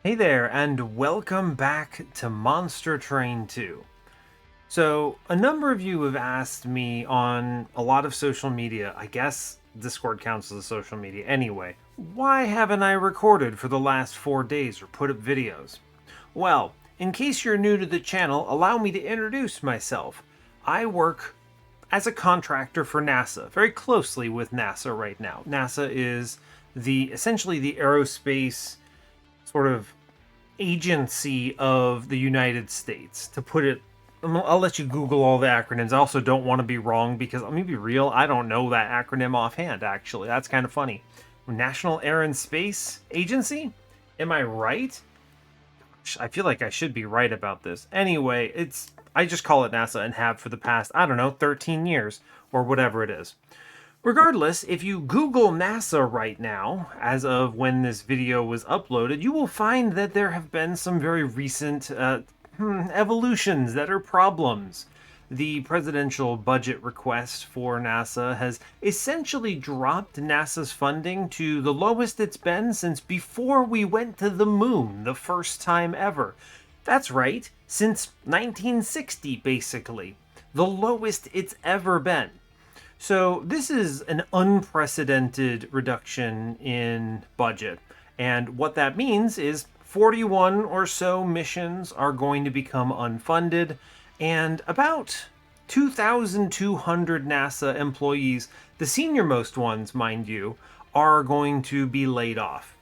Hey there, and welcome back to Monster Train 2. So, a number of you have asked me on a lot of social media, I guess Discord counts as a social media anyway, why haven't I recorded for the last 4 days or put up videos? Well, in case you're new to the channel, allow me to introduce myself. I work as a contractor for NASA, very closely with NASA right now. NASA is essentially the aerospace sort of agency of the United States, to put it. I'll let you Google all the acronyms. I also don't want to be wrong because, let me be real, I don't know that acronym offhand, actually. That's kind of funny. National Air and Space Agency? Am I right? I feel like I should be right about this. Anyway, I just call it NASA and have for the past, I don't know, 13 years or whatever it is. Regardless, if you Google NASA right now, as of when this video was uploaded, you will find that there have been some very recent evolutions that are problems. The presidential budget request for NASA has essentially dropped NASA's funding to the lowest it's been since before we went to the moon the first time ever. That's right, since 1960, basically. The lowest it's ever been. So this is an unprecedented reduction in budget. And what that means is 41 or so missions are going to become unfunded, and about 2,200 NASA employees, the senior-most ones, mind you, are going to be laid off.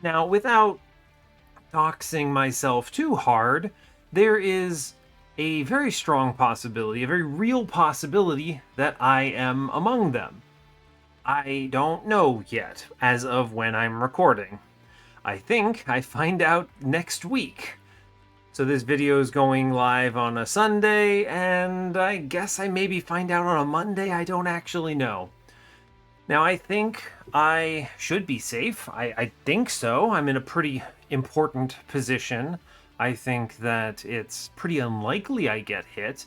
Now, without doxing myself too hard, there is a very strong possibility, a very real possibility, that I am among them. I don't know yet, as of when I'm recording. I think I find out next week. So this video is going live on a Sunday, and I guess I maybe find out on a Monday. I don't actually know. Now, I think I should be safe. I think so. I'm in a pretty important position. I think that it's pretty unlikely I get hit,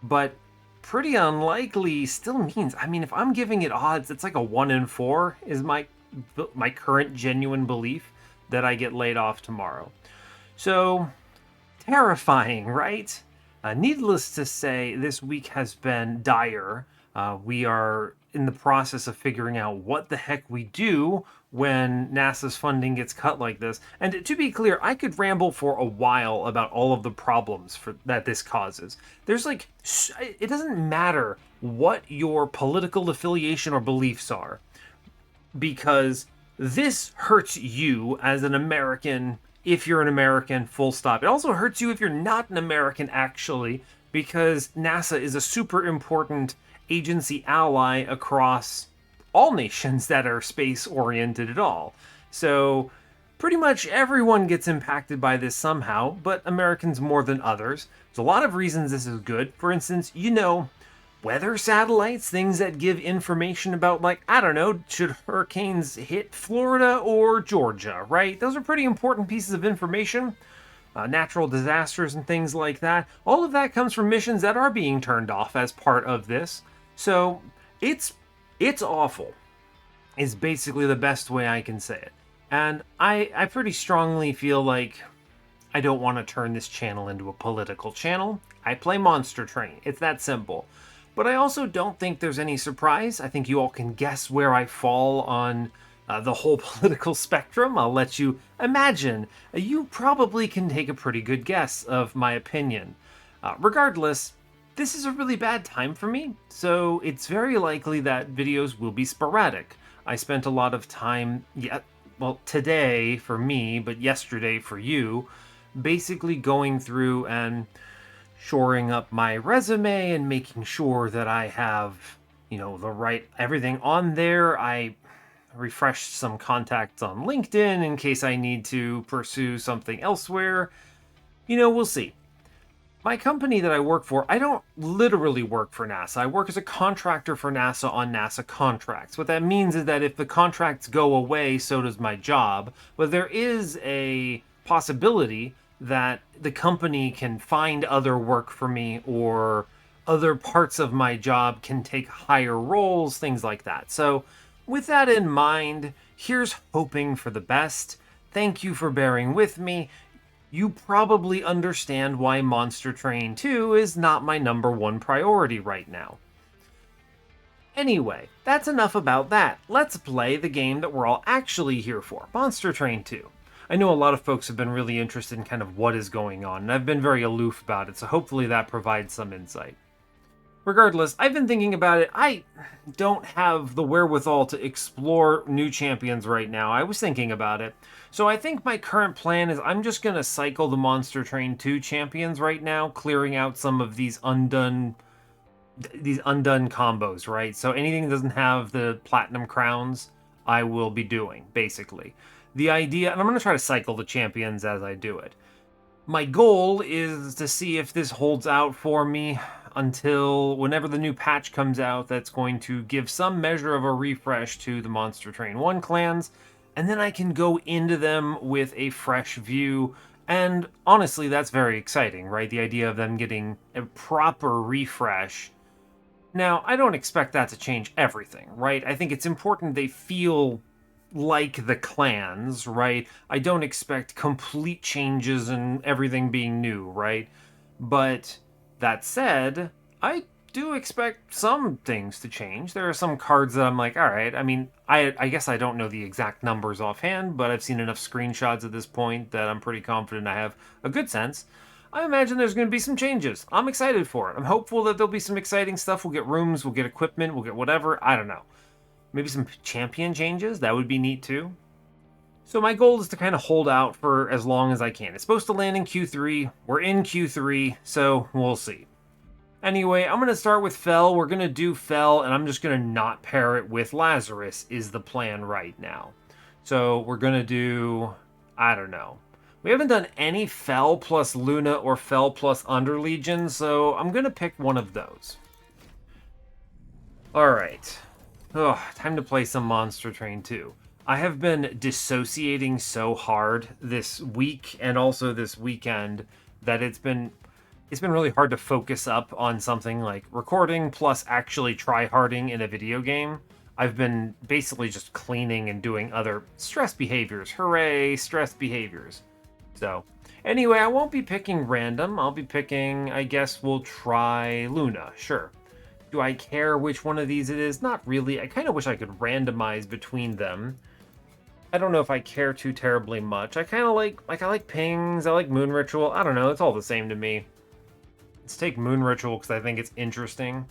but pretty unlikely still means, I mean, if I'm giving it odds, it's like a 1 in 4 is my current genuine belief that I get laid off tomorrow. So, terrifying, right? Needless to say, this week has been dire. We are in the process of figuring out what the heck we do when NASA's funding gets cut like this. And to be clear, I could ramble for a while about all of the problems that this causes. There's like, it doesn't matter what your political affiliation or beliefs are, because this hurts you as an American if you're an American, full stop. It also hurts you if you're not an American, actually, because NASA is a super important agency ally across all nations that are space-oriented at all. So pretty much everyone gets impacted by this somehow, but Americans more than others. There's a lot of reasons this is good. For instance, weather satellites, things that give information about, like, I don't know, should hurricanes hit Florida or Georgia, right? Those are pretty important pieces of information. Natural disasters and things like that. All of that comes from missions that are being turned off as part of this. So it's awful, is basically the best way I can say it. And I pretty strongly feel like I don't want to turn this channel into a political channel. I play Monster Train. It's that simple. But I also don't think there's any surprise. I think you all can guess where I fall on the whole political spectrum. I'll let you imagine. You probably can take a pretty good guess of my opinion. Regardless, this is a really bad time for me, so it's very likely that videos will be sporadic. I spent a lot of time, today for me, but yesterday for you, basically going through and shoring up my resume and making sure that I have, the right everything on there. I refreshed some contacts on LinkedIn in case I need to pursue something elsewhere. We'll see. My company that I work for, I don't literally work for NASA. I work as a contractor for NASA on NASA contracts. What that means is that if the contracts go away, so does my job. But there is a possibility that the company can find other work for me, or other parts of my job can take higher roles, things like that. So with that in mind, here's hoping for the best. thank you for bearing with me. You probably understand why Monster Train 2 is not my #1 priority right now. Anyway, that's enough about that. Let's play the game that we're all actually here for, Monster Train 2. I know a lot of folks have been really interested in kind of what is going on, and I've been very aloof about it, so hopefully that provides some insight. Regardless, I've been thinking about it. I don't have the wherewithal to explore new champions right now. I was thinking about it. So I think my current plan is I'm just going to cycle the Monster Train 2 champions right now, clearing out some of these undone combos, right? So anything that doesn't have the platinum crowns, I will be doing, basically. The idea, and I'm going to try to cycle the champions as I do it. My goal is to see if this holds out for me until whenever the new patch comes out that's going to give some measure of a refresh to the Monster Train 1 clans, and then I can go into them with a fresh view. And honestly, that's very exciting, right? The idea of them getting a proper refresh. Now, I don't expect that to change everything, right? I think it's important they feel like the clans, right? I don't expect complete changes and everything being new, right? But that said, I do expect some things to change. There are some cards that I'm like, all right, I mean, I guess I don't know the exact numbers offhand, but I've seen enough screenshots at this point that I'm pretty confident I have a good sense. I imagine there's going to be some changes. I'm excited for it. I'm hopeful that there'll be some exciting stuff. We'll get rooms, we'll get equipment, we'll get whatever. I don't know. Maybe some champion changes. That would be neat too. So my goal is to kind of hold out for as long as I can. It's supposed to land in Q3. We're in Q3, so we'll see. Anyway, I'm going to start with Fel. We're going to do Fel, and I'm just going to not pair it with Lazarus is the plan right now. So we're going to do, I don't know. We haven't done any Fel plus Luna or Fel plus Underlegion, so I'm going to pick one of those. All right. Oh, time to play some Monster Train 2. I have been dissociating so hard this week and also this weekend that it's been really hard to focus up on something like recording plus actually try-harding in a video game. I've been basically just cleaning and doing other stress behaviors. Hooray, stress behaviors. So, anyway, I won't be picking random. I'll be picking, I guess we'll try Luna, sure. Do I care which one of these it is? Not really. I kind of wish I could randomize between them. I don't know if I care too terribly much. I kind of I like pings, I like Moon Ritual. I don't know, it's all the same to me. Let's take Moon Ritual because I think it's interesting.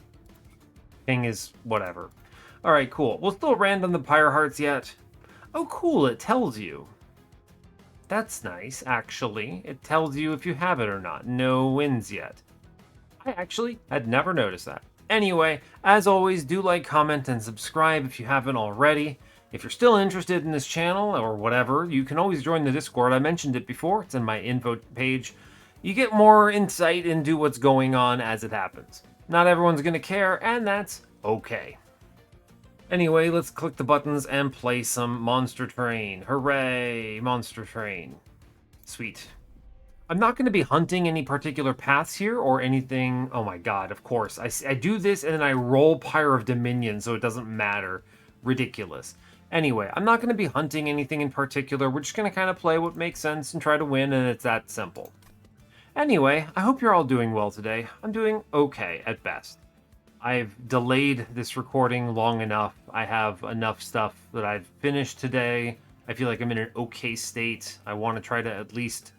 Ping is whatever. Alright, cool. We'll still random the Pyre Hearts yet. Oh, cool, it tells you. That's nice, actually. It tells you if you have it or not. No wins yet. I actually had never noticed that. Anyway, as always, do like, comment, and subscribe if you haven't already. If you're still interested in this channel or whatever, you can always join the Discord. I mentioned it before. It's in my info page. You get more insight into what's going on as it happens. Not everyone's going to care, and that's okay. Anyway, let's click the buttons and play some Monster Train. Hooray, Monster Train. Sweet. I'm not going to be hunting any particular paths here or anything. Oh my god, of course. I do this and then I roll Pyre of Dominion so it doesn't matter. Ridiculous. Anyway, I'm not going to be hunting anything in particular. We're just going to kind of play what makes sense and try to win, and it's that simple. Anyway, I hope you're all doing well today. I'm doing okay at best. I've delayed this recording long enough. I have enough stuff that I've finished today. I feel like I'm in an okay state. I want to try to at least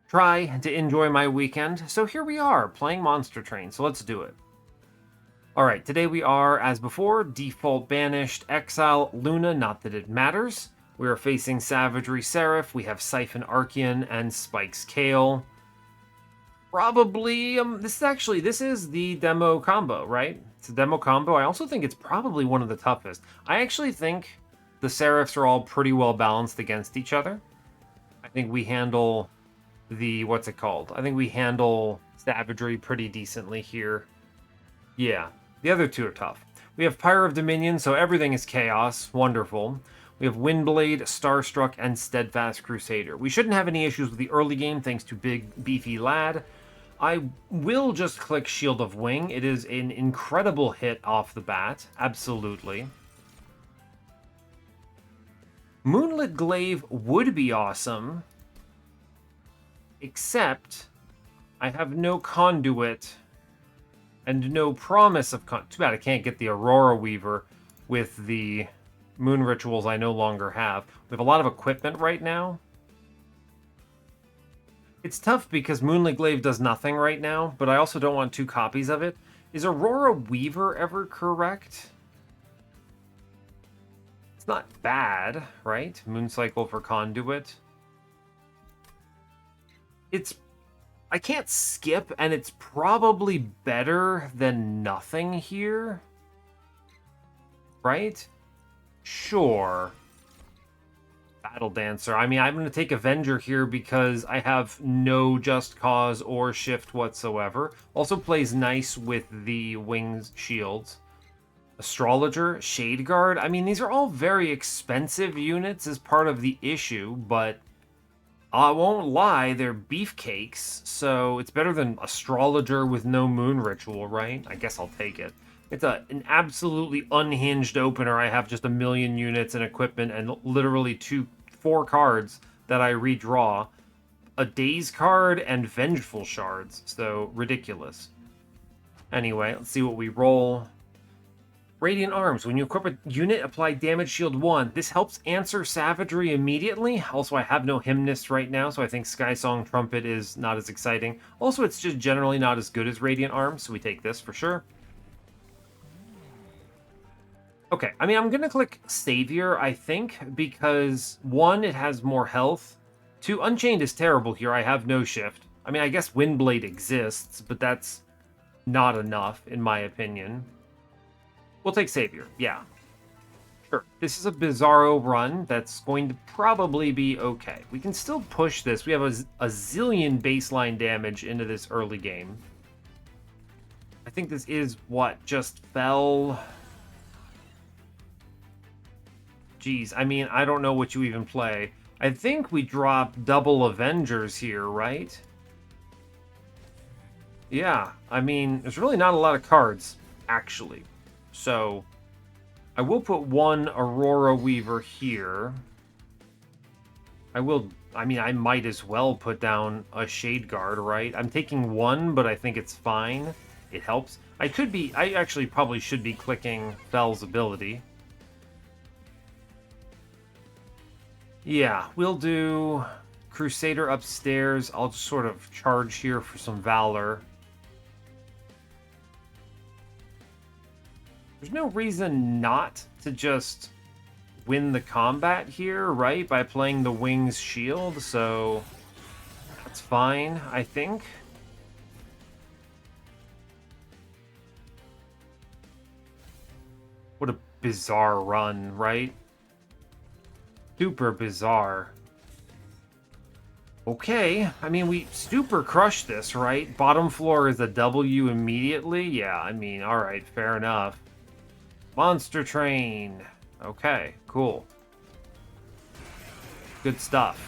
try to enjoy my weekend. So here we are, playing Monster Train, so let's do it. Alright, today we are, as before, default Banished, Exile, Luna, not that it matters. We are facing Savagery Seraph, we have Siphon Archeon, and Spikes Kale. Probably, this is the demo combo, right? It's a demo combo. I also think it's probably one of the toughest. I actually think the Seraphs are all pretty well balanced against each other. I think we handle I think we handle Savagery pretty decently here. Yeah, the other two are tough. We have Pyre of Dominion, so everything is chaos. Wonderful. We have Windblade, Starstruck, and Steadfast Crusader. We shouldn't have any issues with the early game thanks to Big Beefy Lad. I will just click Shield of Wing. It is an incredible hit off the bat. Absolutely. Moonlit Glaive would be awesome, except I have no conduit and no promise of too bad I can't get the Aurora Weaver with the moon rituals I no longer have. We have a lot of equipment right now. It's tough because Moonlit Glaive does nothing right now, but I also don't want 2 copies of it. Is Aurora Weaver ever correct? It's not bad, right? Moon Cycle for conduit. I can't skip, and it's probably better than nothing here. Right? Sure. Battle Dancer. I mean, I'm going to take Avenger here because I have no Just Cause or Shift whatsoever. Also plays nice with the Wings Shields. Astrologer, Shade Guard. I mean, these are all very expensive units as part of the issue, but I won't lie, they're beefcakes, so it's better than Astrologer with no moon ritual, right? I guess I'll take it. It's an absolutely unhinged opener. I have just a million units and equipment and literally 4 cards that I redraw. A Daze card and Vengeful Shards, so ridiculous. Anyway, let's see what we roll. Radiant Arms. When you equip a unit, apply damage shield 1. This helps answer savagery immediately. Also, I have no Hymnist right now, so I think Sky Song Trumpet is not as exciting. Also, it's just generally not as good as Radiant Arms, so we take this for sure. Okay, I mean, I'm going to click Savior, I think, because 1, it has more health. 2, Unchained is terrible here. I have no shift. I mean, I guess Windblade exists, but that's not enough, in my opinion. We'll take Savior, yeah. Sure. This is a Bizarro run that's going to probably be okay. We can still push this. We have a zillion baseline damage into this early game. I think this is what just fell. Geez, I mean, I don't know what you even play. I think we drop double Avengers here, right? Yeah, I mean, there's really not a lot of cards, actually. So, I will put 1 Aurora Weaver here. I mean, I might as well put down a Shade Guard, right? I'm taking 1, but I think it's fine. It helps. I actually probably should be clicking Fell's ability. Yeah, we'll do Crusader upstairs. I'll just sort of charge here for some Valor. There's no reason not to just win the combat here, right? By playing the Wings Shield, so that's fine, I think. What a bizarre run, right? Super bizarre. Okay, I mean, we super crushed this, right? Bottom floor is a W immediately? Yeah, I mean, alright, fair enough. Monster Train. Okay, cool. Good stuff.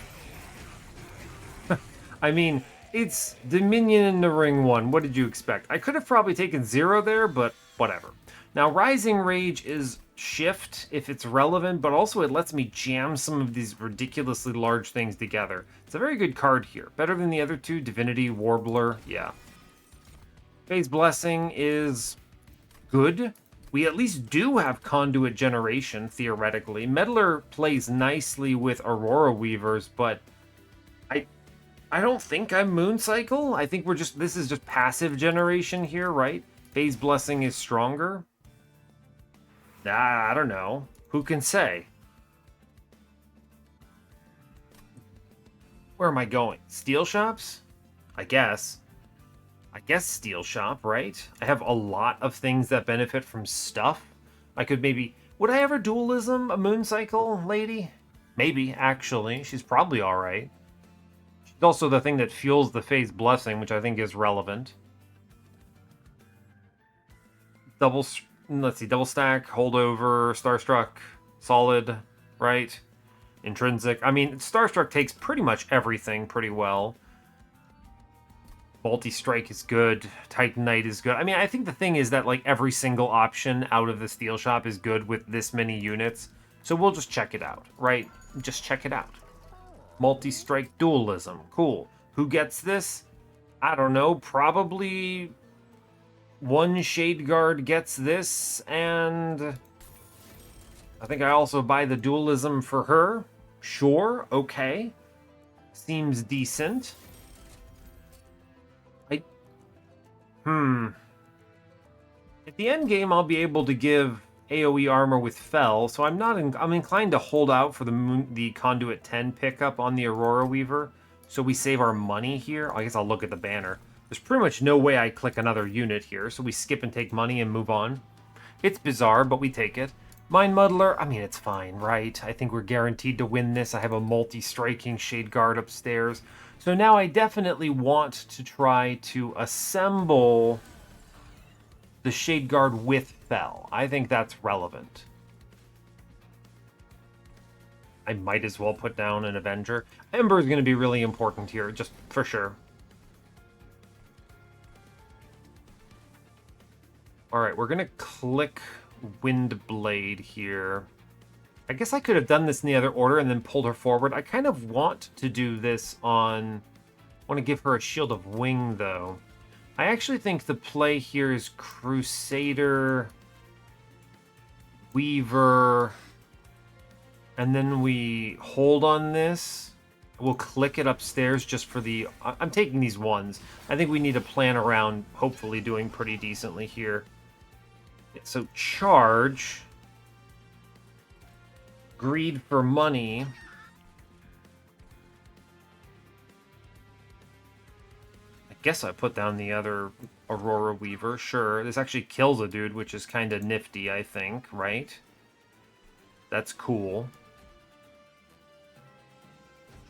I mean, it's Dominion in the Ring 1. What did you expect? I could have probably taken 0 there, but whatever. Now, Rising Rage is shift if it's relevant, but also it lets me jam some of these ridiculously large things together. It's a very good card here. Better than the other 2, Divinity, Warbler, yeah. Phase Blessing is good. We at least do have Conduit Generation, theoretically. Meddler plays nicely with Aurora Weavers, but I don't think I'm Moon Cycle. I think this is just passive generation here, right? Phase Blessing is stronger. I don't know. Who can say? Where am I going? Steel shops? I guess steel shop, right? I have a lot of things that benefit from stuff. I could maybe... Would I ever dualism a Moon Cycle lady? Maybe, actually. She's probably alright. She's also the thing that fuels the Phase Blessing, which I think is relevant. Let's see, double stack, holdover, Starstruck, solid, right? Intrinsic. I mean, Starstruck takes pretty much everything pretty well. Multi-strike is good. Titanite is good. I mean, I think the thing is that, like, every single option out of the steel shop is good with this many units. So we'll just check it out, right? just check it out. Multi-strike dualism. Cool. Who gets this? I don't know. Probably one Shade Guard gets this, and I think I also buy the dualism for her. Sure, okay. Seems decent. At the end game, I'll be able to give AoE armor with Fell, so I'm inclined to hold out for the Conduit 10 pickup on the Aurora Weaver, so we save our money here. I guess I'll look at the banner. There's pretty much no way I click another unit here, so we skip and take money and move on. It's bizarre, but we take it. Mind Muddler, I mean, it's fine, right? I think we're guaranteed to win this. I have a multi-striking Shade Guard upstairs. So now I definitely want to try to assemble the Shade Guard with Fell. I think that's relevant. I might as well put down an Avenger. Ember is going to be really important here, just for sure. Alright, we're going to click Windblade here. I guess I could have done this in the other order and then pulled her forward. I kind of want to do this on... I want to give her a Shield of Wing, though. I actually think the play here is Crusader, Weaver, and then we hold on this. We'll click it upstairs just for the... I'm taking these ones. I think we need to plan around hopefully doing pretty decently here. So charge, greed for money. Guess I put down the other Aurora Weaver. Sure, this actually kills a dude, which is kind of nifty, I think, right? That's cool.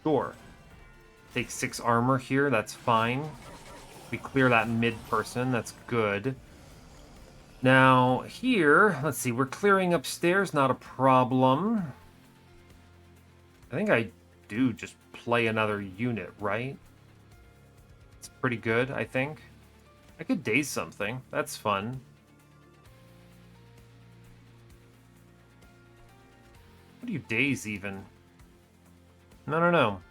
Sure. Take 6 armor here, that's fine. We clear that mid person, that's good. Now, here, let's see, we're clearing upstairs, not a problem. I think I do just play another unit, right? It's pretty good, I think. I could daze something. That's fun. What do you daze, even? No. I'm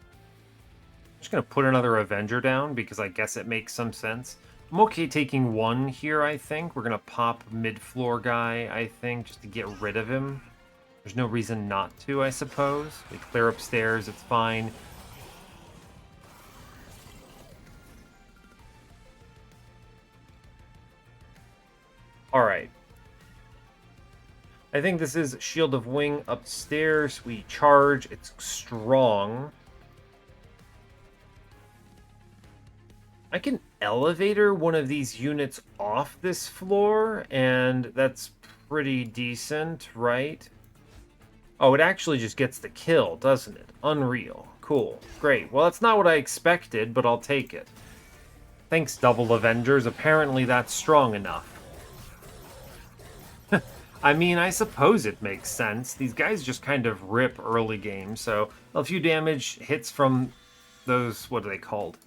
just going to put another Avenger down, because I guess it makes some sense. I'm okay taking one here, I think. We're going to pop mid-floor guy, I think, just to get rid of him. There's no reason not to, I suppose. We clear upstairs, it's fine. Alright. I think this is Shield of Wing upstairs. We charge. It's strong. I can elevator one of these units off this floor, and that's pretty decent, right? Oh, it actually just gets the kill, doesn't it? Unreal. Cool. Great. Well, that's not what I expected, but I'll take it. Thanks, Double Avengers. Apparently that's strong enough. I mean, I suppose it makes sense. These guys just kind of rip early game, so a few damage hits from those, what are they called?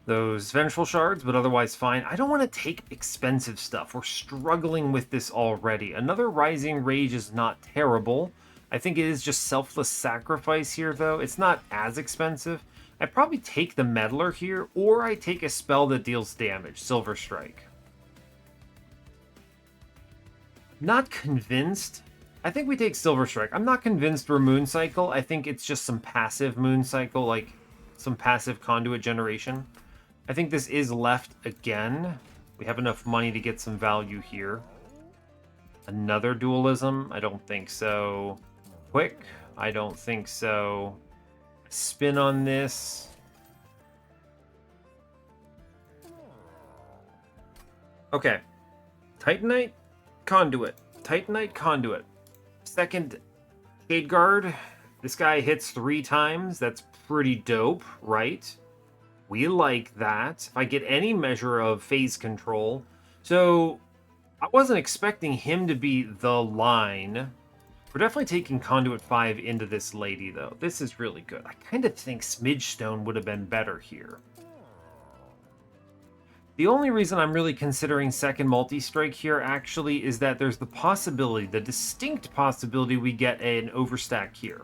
Those Vengeful Shards, but otherwise fine. I don't want to take expensive stuff. We're struggling with this already. Another Rising Rage is not terrible. I think it is just Selfless Sacrifice here, though. It's not as expensive. I probably take the Meddler here, or I take a spell that deals damage, Silver Strike. Not convinced. I think we take Silver Strike. I'm not convinced we're Moon Cycle. I think it's just some passive Moon Cycle, like some passive conduit generation. I think this is left again. We have enough money to get some value here. Another dualism? I don't think so. Quick? I don't think so. Spin on this. Okay. Titanite, Conduit. Titanite, Conduit. Second Shade Guard. This guy hits 3 times. That's pretty dope, right? We like that. If I get any measure of phase control. So, I wasn't expecting him to be the line. We're definitely taking Conduit 5 into this lady, though. This is really good. I kind of think Smidgestone would have been better here. The only reason I'm really considering second multi-strike here, actually, is that there's the possibility, the distinct possibility we get an overstack here.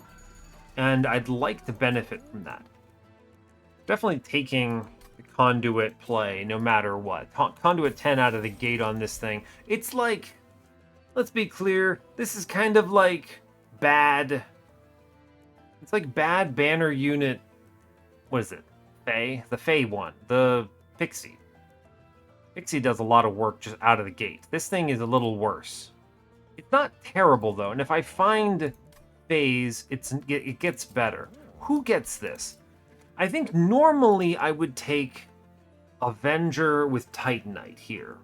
and I'd like to benefit from that. Definitely taking the conduit play no matter what. Conduit 10 out of the gate on this thing. It's like, let's be clear, this is kind of like bad. It's like bad banner unit. What is it? Fae? The Fae one. The Pixie. Pixie does a lot of work just out of the gate. This thing is a little worse. It's not terrible though, and if I find phase, it gets better. Who gets this? I think normally I would take Avenger with Titanite here.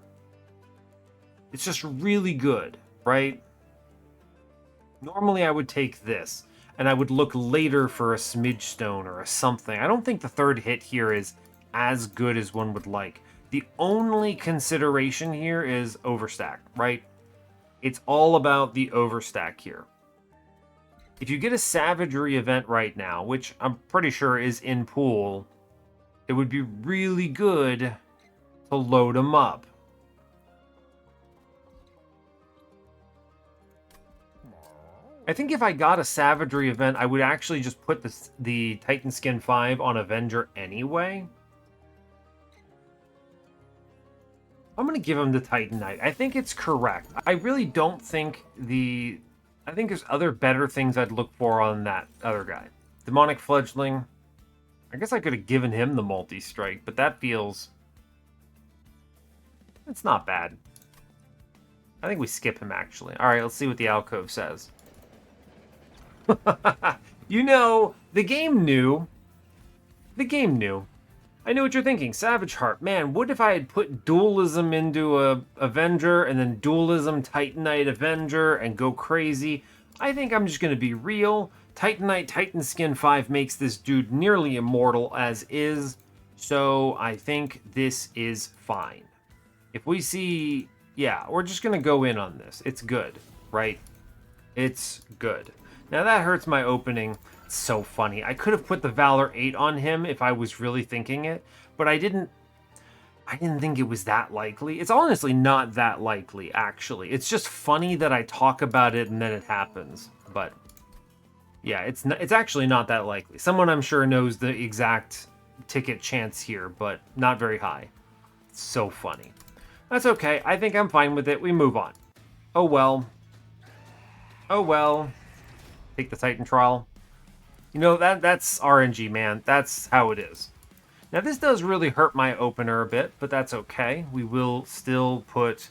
It's just really good, right? Normally I would take this, and I would look later for a Smidge Stone or a something. I don't think the third hit here is as good as one would like. The only consideration here is overstack, right? It's all about the overstack here. If you get a Savagery event right now, which I'm pretty sure is in pool, it would be really good to load them up. I think if I got a Savagery event, I would actually just put the Titan Skin 5 on Avenger anyway. I'm going to give him the Titanite. I think it's correct. I really don't think I think there's other better things I'd look for on that other guy. Demonic Fledgling. I guess I could have given him the multi-strike, but that feels... It's not bad. I think we skip him, actually. Alright, let's see what the alcove says. You know, the game knew. The game knew. I know what you're thinking. Savage Heart. Man, what if I had put Dualism into a Avenger and then Dualism Titanite Avenger and go crazy? I think I'm just going to be real. Titanite Titan Skin 5 makes this dude nearly immortal as is. So I think this is fine. If we see... Yeah, we're just going to go in on this. It's good, right? It's good. Now that hurts my opening. It's so funny. I could have put the Valor 8 on him if I was really thinking it, but I didn't think it was that likely. It's honestly not that likely, actually. It's just funny that I talk about it and then it happens. But yeah, it's actually not that likely. Someone I'm sure knows the exact ticket chance here, but not very high. It's so funny. That's okay. I think I'm fine with it. We move on. Oh well. Oh well. Take the Titan Trial. You know, that's RNG, man. That's how it is. Now, this does really hurt my opener a bit, but that's okay. We will still put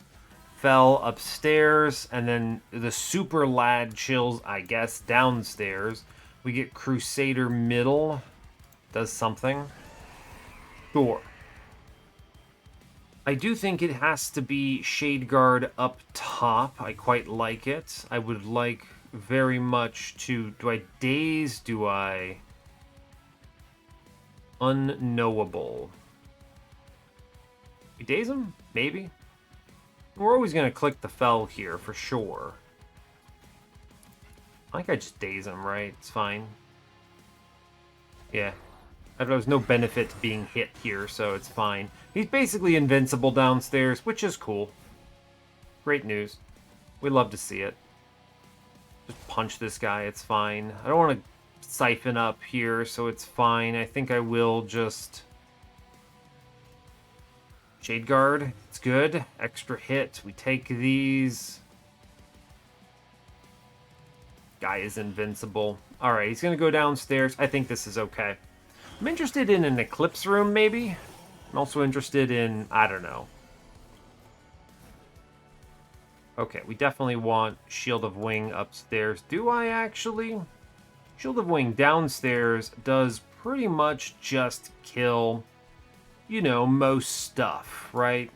Fell upstairs, and then the Super Lad chills, I guess, downstairs. We get Crusader middle. Does something. Sure. I do think it has to be Shade Guard up top. I quite like it. I would like... very much to... Do I daze? Do I... Unknowable. We daze him? Maybe? We're always going to click the Fell here, for sure. I think I just daze him, right? It's fine. Yeah. There's no benefit to being hit here, so it's fine. He's basically invincible downstairs, which is cool. Great news. We love to see it. Just punch this guy, it's fine. I don't want to siphon up here, so it's fine. I think I will just... Shade Guard, it's good. Extra hit, we take these. Guy is invincible. Alright, he's going to go downstairs. I think this is okay. I'm interested in an Eclipse Room, maybe? I'm also interested in, I don't know. Okay, we definitely want Shield of Wing upstairs. Do I actually? Shield of Wing downstairs does pretty much just kill, you know, most stuff, right?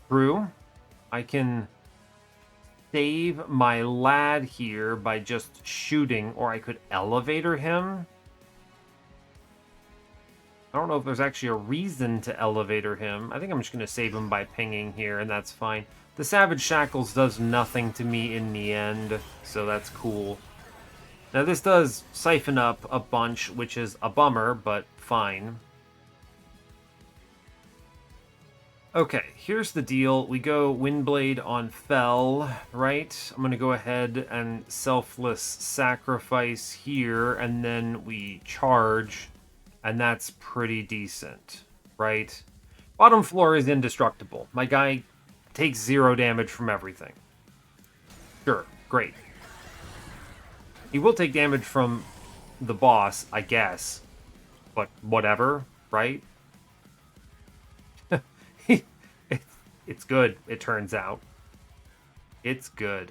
True. I can save my lad here by just shooting, or I could elevator him. I don't know if there's actually a reason to elevator him. I think I'm just going to save him by pinging here, and that's fine. The Savage Shackles does nothing to me in the end, so that's cool. Now this does siphon up a bunch, which is a bummer, but fine. Okay, here's the deal. We go Windblade on Fell, right? I'm going to go ahead and Selfless Sacrifice here, and then we charge, and that's pretty decent, right? Bottom floor is indestructible. My guy takes 0 damage from everything. Sure, great. He will take damage from the boss, I guess, but whatever, right? It's good, it turns out. It's good.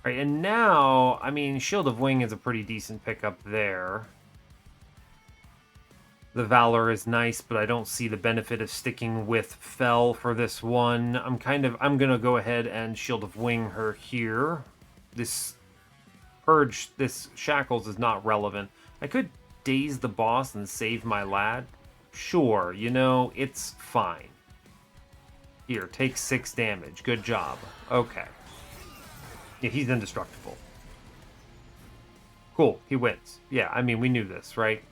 All right, and now, I mean, Shield of Wing is a pretty decent pickup there. The Valor is nice, but I don't see the benefit of sticking with Fell for this one. I'm gonna go ahead and Shield of Wing her here. This Purge, this Shackles is not relevant. I could daze the boss and save my lad. Sure, you know, it's fine. Here, take 6 damage. Good job. Okay. Yeah, he's indestructible. Cool, he wins. Yeah, I mean, we knew this, right?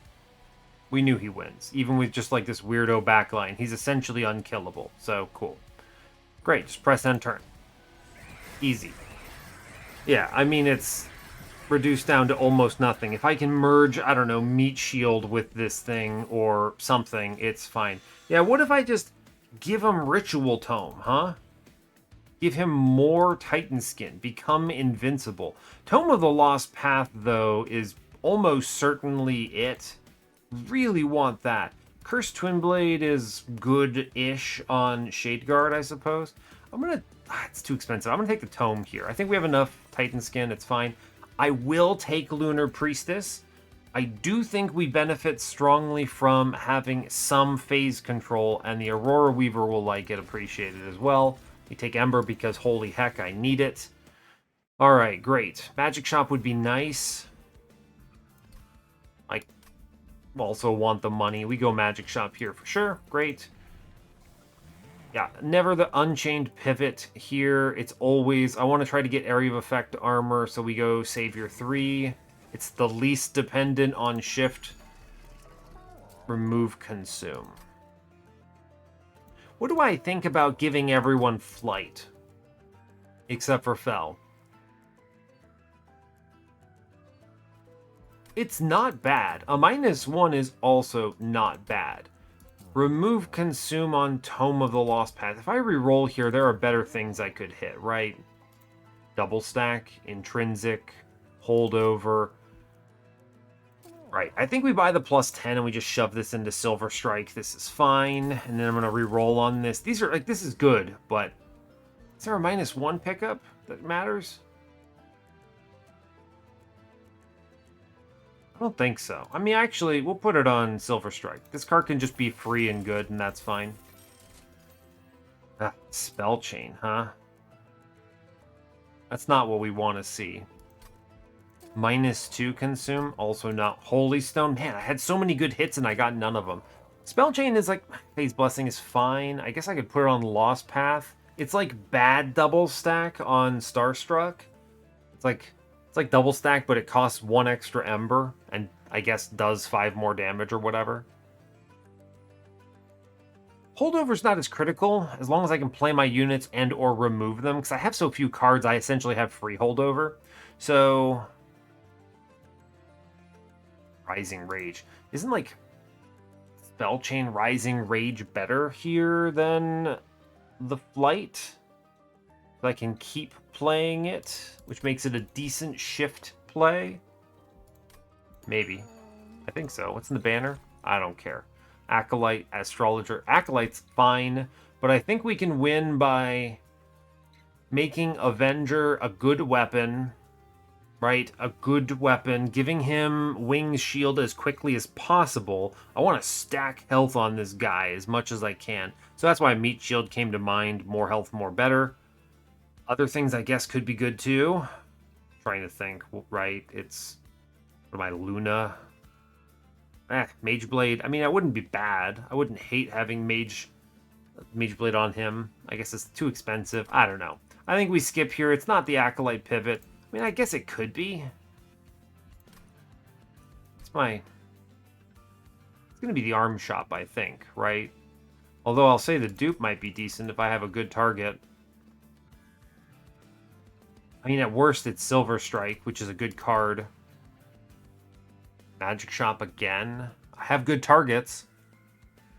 We knew he wins. Even with just like this weirdo backline, he's essentially unkillable. So, cool. Great, just press end turn. Easy. Yeah, I mean, it's reduced down to almost nothing. If I can merge, I don't know, Meat Shield with this thing or something, it's fine. Yeah, what if I just give him Ritual Tome, huh? Give him more Titan Skin. Become invincible. Tome of the Lost Path, though, is almost certainly it. Really want that. Cursed Twinblade is good-ish on Shadeguard, I suppose. I'm gonna... it's too expensive. I'm gonna take the Tome here. I think we have enough Titan Skin. It's fine. I will take Lunar Priestess. I do think we benefit strongly from having some phase control, and the Aurora Weaver will like it, appreciate it as well. We take Ember because holy heck, I need it. Alright, great. Magic Shop would be nice. I also want the money. We go Magic Shop here for sure. Great. Yeah, never the Unchained Pivot here. It's always... I want to try to get Area of Effect armor, so we go Savior 3. It's the least dependent on shift. Remove Consume. What do I think about giving everyone flight? Except for Fell. It's not bad. A -1 is also not bad. Remove Consume on Tome of the Lost Path. If I reroll here, there are better things I could hit, right? Double Stack, Intrinsic, Holdover. Right, I think we buy the +10 and we just shove this into Silver Strike. This is fine. And then I'm going to re-roll on this. These are, like, this is good, but is there a -1 pickup that matters? I don't think so. I mean, actually, we'll put it on Silver Strike. This card can just be free and good, and that's fine. Ah, Spell Chain, huh? That's not what we want to see. -2 consume, also not. Holy Stone, man, I had so many good hits and I got none of them. Spell Chain is like, Phase Blessing is fine. I guess I could put it on Lost Path. It's like bad double stack on Starstruck. It's like double stack, but it costs 1 extra Ember, and I guess does 5 more damage or whatever. Holdover's not as critical, as long as I can play my units and or remove them, because I have so few cards, I essentially have free Holdover. So... Rising Rage. Isn't, like, Spell Chain Rising Rage better here than the Flight? So I can keep playing it, which makes it a decent shift play. Maybe. I think so. What's in the banner? I don't care. Acolyte, Astrologer. Acolyte's fine, but I think we can win by making Avenger a good weapon, right? A good weapon, giving him Wings Shield as quickly as possible. I want to stack health on this guy as much as I can. So that's why Meat Shield came to mind. More health, more better. Other things, I guess, could be good, too. Trying to think, right? It's... What am I, Luna? Mage Blade. I mean, it wouldn't be bad. I wouldn't hate having Mage Blade on him. I guess it's too expensive. I don't know. I think we skip here. It's not the Acolyte pivot. I mean, I guess it could be. It's going to be the Arm Shop, I think, right? Although I'll say the dupe might be decent if I have a good target. I mean, at worst, it's Silver Strike, which is a good card. Magic Shop again. I have good targets.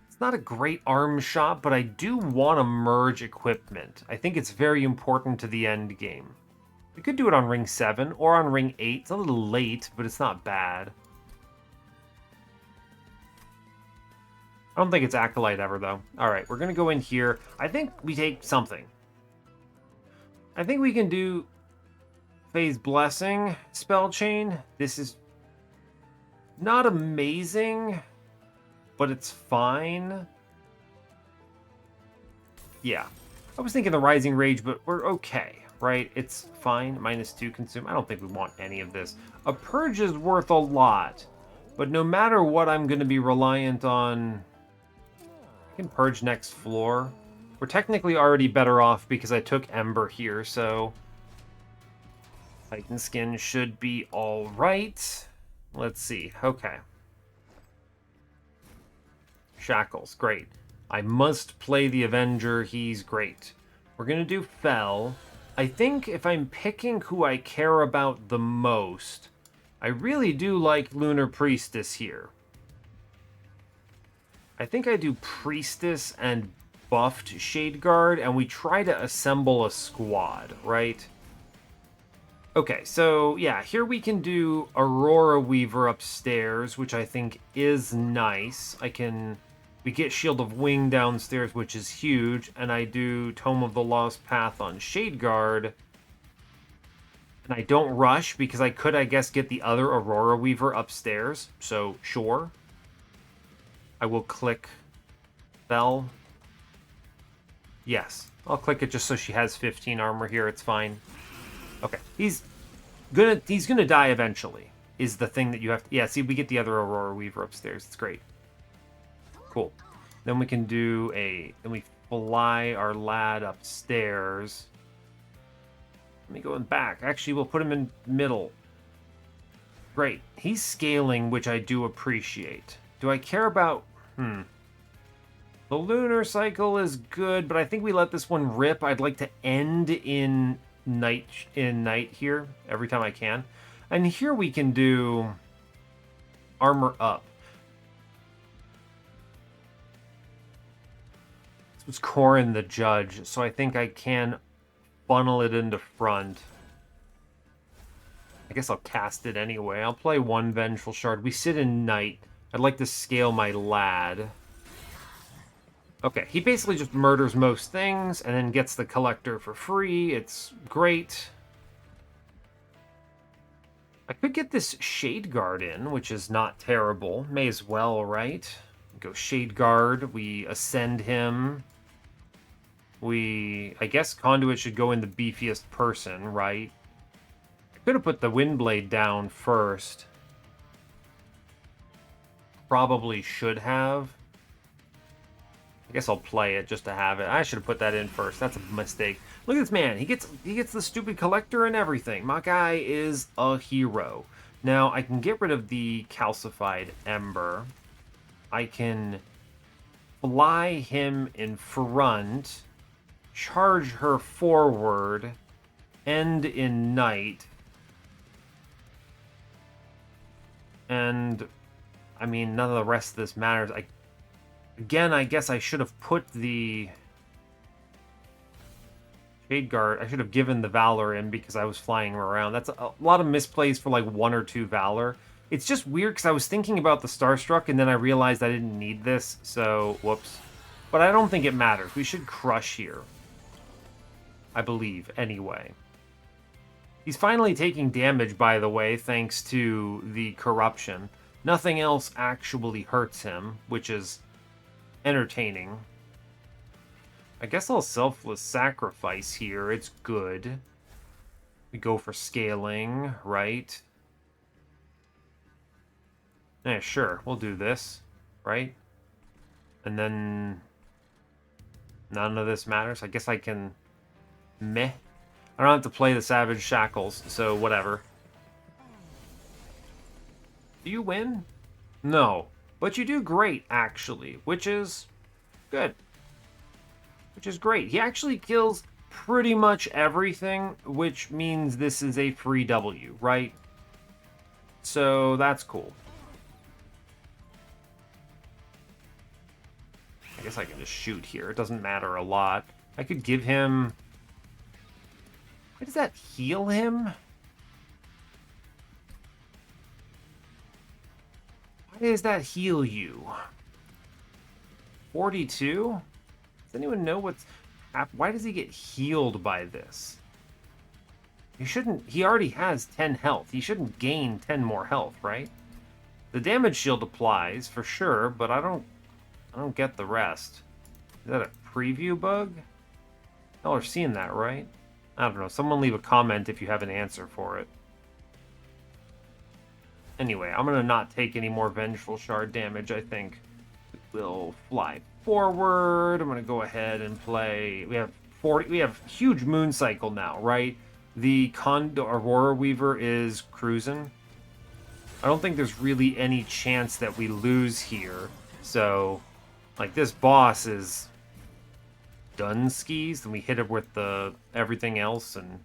It's not a great arm shot, but I do want to merge equipment. I think it's very important to the end game. We could do it on ring 7 or on ring 8. It's a little late, but it's not bad. I don't think it's Acolyte ever, though. Alright, we're going to go in here. I think we take something. I think we can do Phase Blessing, Spell Chain. This is not amazing, but it's fine. Yeah. I was thinking the Rising Rage, but we're okay, right? It's fine. -2 consume. I don't think we want any of this. A Purge is worth a lot, but no matter what, I'm going to be reliant on... I can Purge next floor. We're technically already better off because I took Ember here, so... Titan Skin should be alright. Let's see. Okay. Shackles. Great. I must play the Avenger. He's great. We're going to do Fell. I think if I'm picking who I care about the most, I really do like Lunar Priestess here. I think I do Priestess and buffed Shade Guard, and we try to assemble a squad, right? Okay, so yeah, here we can do Aurora Weaver upstairs, which I think is nice. We get Shield of Wing downstairs, which is huge, and I do Tome of the Lost Path on Shade Guard. And I don't rush because I could, I guess, get the other Aurora Weaver upstairs, so sure. I will click Bell. Yes, I'll click it just so she has 15 armor here, it's fine. Okay, he's gonna die eventually, is the thing that you have to... Yeah, see, we get the other Aurora Weaver upstairs. It's great. Cool. Then we can do then we fly our lad upstairs. Let me go in back. Actually, we'll put him in middle. Great. He's scaling, which I do appreciate. Do I care about... The lunar cycle is good, but I think we let this one rip. I'd like to end in night here every time I can. And here we can do armor up. This was Corrin the Judge, so I think I can funnel it into front. I guess I'll cast it anyway. I'll play one Vengeful Shard. We sit in night. I'd like to scale my lad. Okay, he basically just murders most things and then gets the collector for free. It's great. I could get this Shade Guard in, which is not terrible. May as well, right? Go Shade Guard. We ascend him. I guess Conduit should go in the beefiest person, right? I could have put the Windblade down first. Probably should have. I guess I'll play it just to have it. I should have put that in first. That's a mistake. Look at this man. He gets the stupid collector and everything. My guy is a hero. Now, I can get rid of the calcified Ember. I can fly him in front, charge her forward, end in night. And, I mean, none of the rest of this matters. Again, I guess I should have put the Shade Guard. I should have given the Valor in because I was flying around. That's a lot of misplays for like 1 or 2 Valor. It's just weird because I was thinking about the Starstruck and then I realized I didn't need this, so whoops. But I don't think it matters. We should crush here. I believe, anyway. He's finally taking damage, by the way, thanks to the corruption. Nothing else actually hurts him, which is entertaining. I guess I'll Selfless Sacrifice here. It's good. We go for scaling, right? Yeah, sure. We'll do this, right? And then none of this matters. I guess I can... Meh. I don't have to play the Savage Shackles, so whatever. Do you win? No. But you do great, actually, which is good. which is great. He actually kills pretty much everything, which means this is a free W, right? So that's cool. I guess I can just shoot here. It doesn't matter a lot. I could give him... Why does that heal him? Why does that heal you? 42? Does anyone know what's happened? Why does he get healed by this? He shouldn't... He already has 10 health. He shouldn't gain 10 more health, right? The damage shield applies, for sure, but I don't get the rest. Is that a preview bug? Y'all are seeing that, right? I don't know. Someone leave a comment if you have an answer for it. Anyway, I'm going to not take any more Vengeful Shard damage, I think. We'll fly forward. I'm going to go ahead and play... We have 40... We have huge moon cycle now, right? The Aurora Weaver is cruising. I don't think there's really any chance that we lose here. So, like, this boss is done skis, and we hit it with the everything else and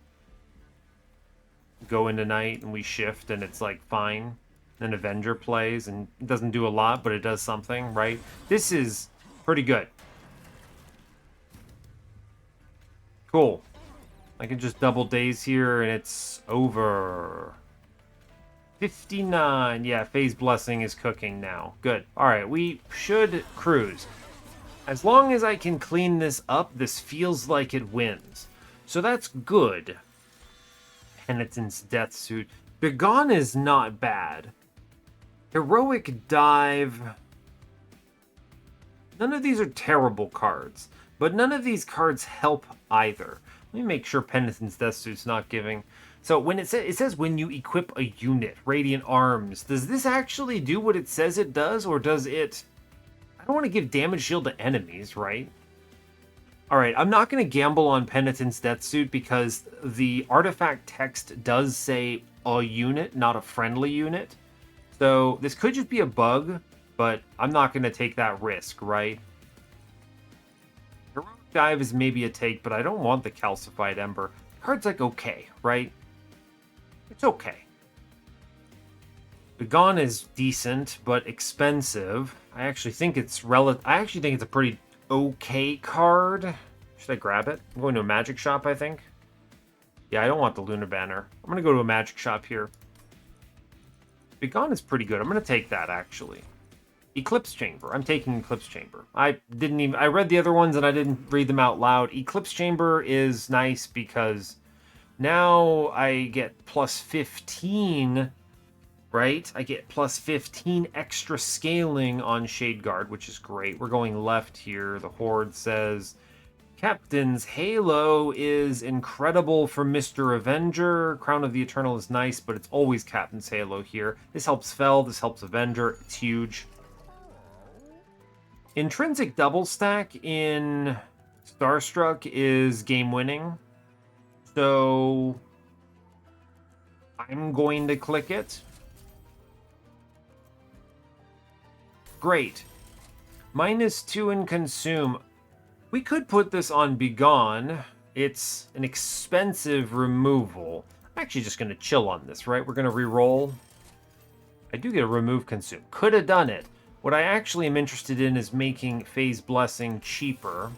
go into night and we shift and it's like fine. Then Avenger plays and it doesn't do a lot, but it does something, right? This is pretty good. Cool. I can just double daze here and it's over. 59. Yeah, Phase Blessing is cooking now. Good. Alright, we should cruise. As long as I can clean this up, this feels like it wins. So that's good. Penitent's Death Suit. Begone is not bad. Heroic Dive. None of these are terrible cards, but none of these cards help either. Let me make sure Penitent's Death Suit's not giving. So when it says when you equip a unit, Radiant Arms, does this actually do what it says it does, or does it... I don't want to give damage shield to enemies, right? Alright, I'm not going to gamble on Penitent's Death Suit because the artifact text does say a unit, not a friendly unit. So this could just be a bug, but I'm not going to take that risk, right? Heroic Dive is maybe a take, but I don't want the Calcified Ember. The card's like okay, right? It's okay. Begone is decent, but expensive. I actually think it's a pretty okay card. Should I grab it? I'm going to a magic shop, I think. Yeah, I don't want the Lunar Banner. I'm going to go to a magic shop here. Begone is pretty good. I'm going to take that, actually. Eclipse Chamber. I'm taking Eclipse Chamber. I read the other ones and I didn't read them out loud. Eclipse Chamber is nice because now I get plus 15, right? I get plus 15 extra scaling on Shade Guard, which is great. We're going left here. The Horde says, Captain's Halo is incredible for Mr. Avenger. Crown of the Eternal is nice, but it's always Captain's Halo here. This helps Fel, this helps Avenger. It's huge. Intrinsic Double Stack in Starstruck is game-winning. So I'm going to click it. Great. -2 in Consume. We could put this on Begone. It's an expensive removal. I'm actually just going to chill on this, right? We're going to re-roll. I do get a Remove Consume. Could have done it. What I actually am interested in is making Phase Blessing cheaper.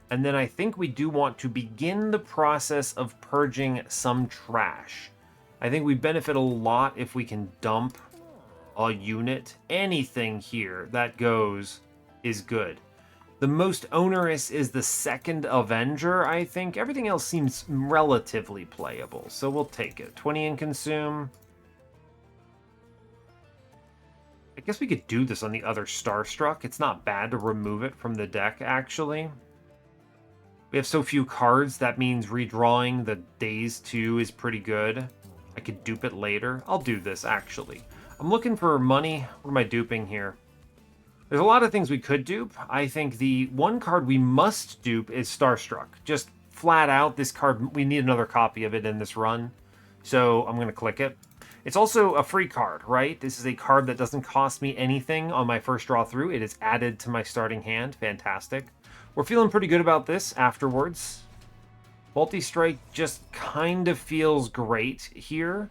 And then I think we do want to begin the process of purging some trash. I think we benefit a lot if we can dump a unit. Anything here that goes is good. The most onerous is the second Avenger, I think. Everything else seems relatively playable, so we'll take it. 20 in Consume. I guess we could do this on the other Starstruck. It's not bad to remove it from the deck, actually. We have so few cards, that means redrawing the Daze 2 is pretty good. I could dupe it later. I'll do this, actually. I'm looking for money. What am I duping here? There's a lot of things we could dupe. I think the one card we must dupe is Starstruck. Just flat out, this card, we need another copy of it in this run. So I'm going to click it. It's also a free card, right? This is a card that doesn't cost me anything on my first draw through. It is added to my starting hand. Fantastic. We're feeling pretty good about this afterwards. Multi-strike just kind of feels great here,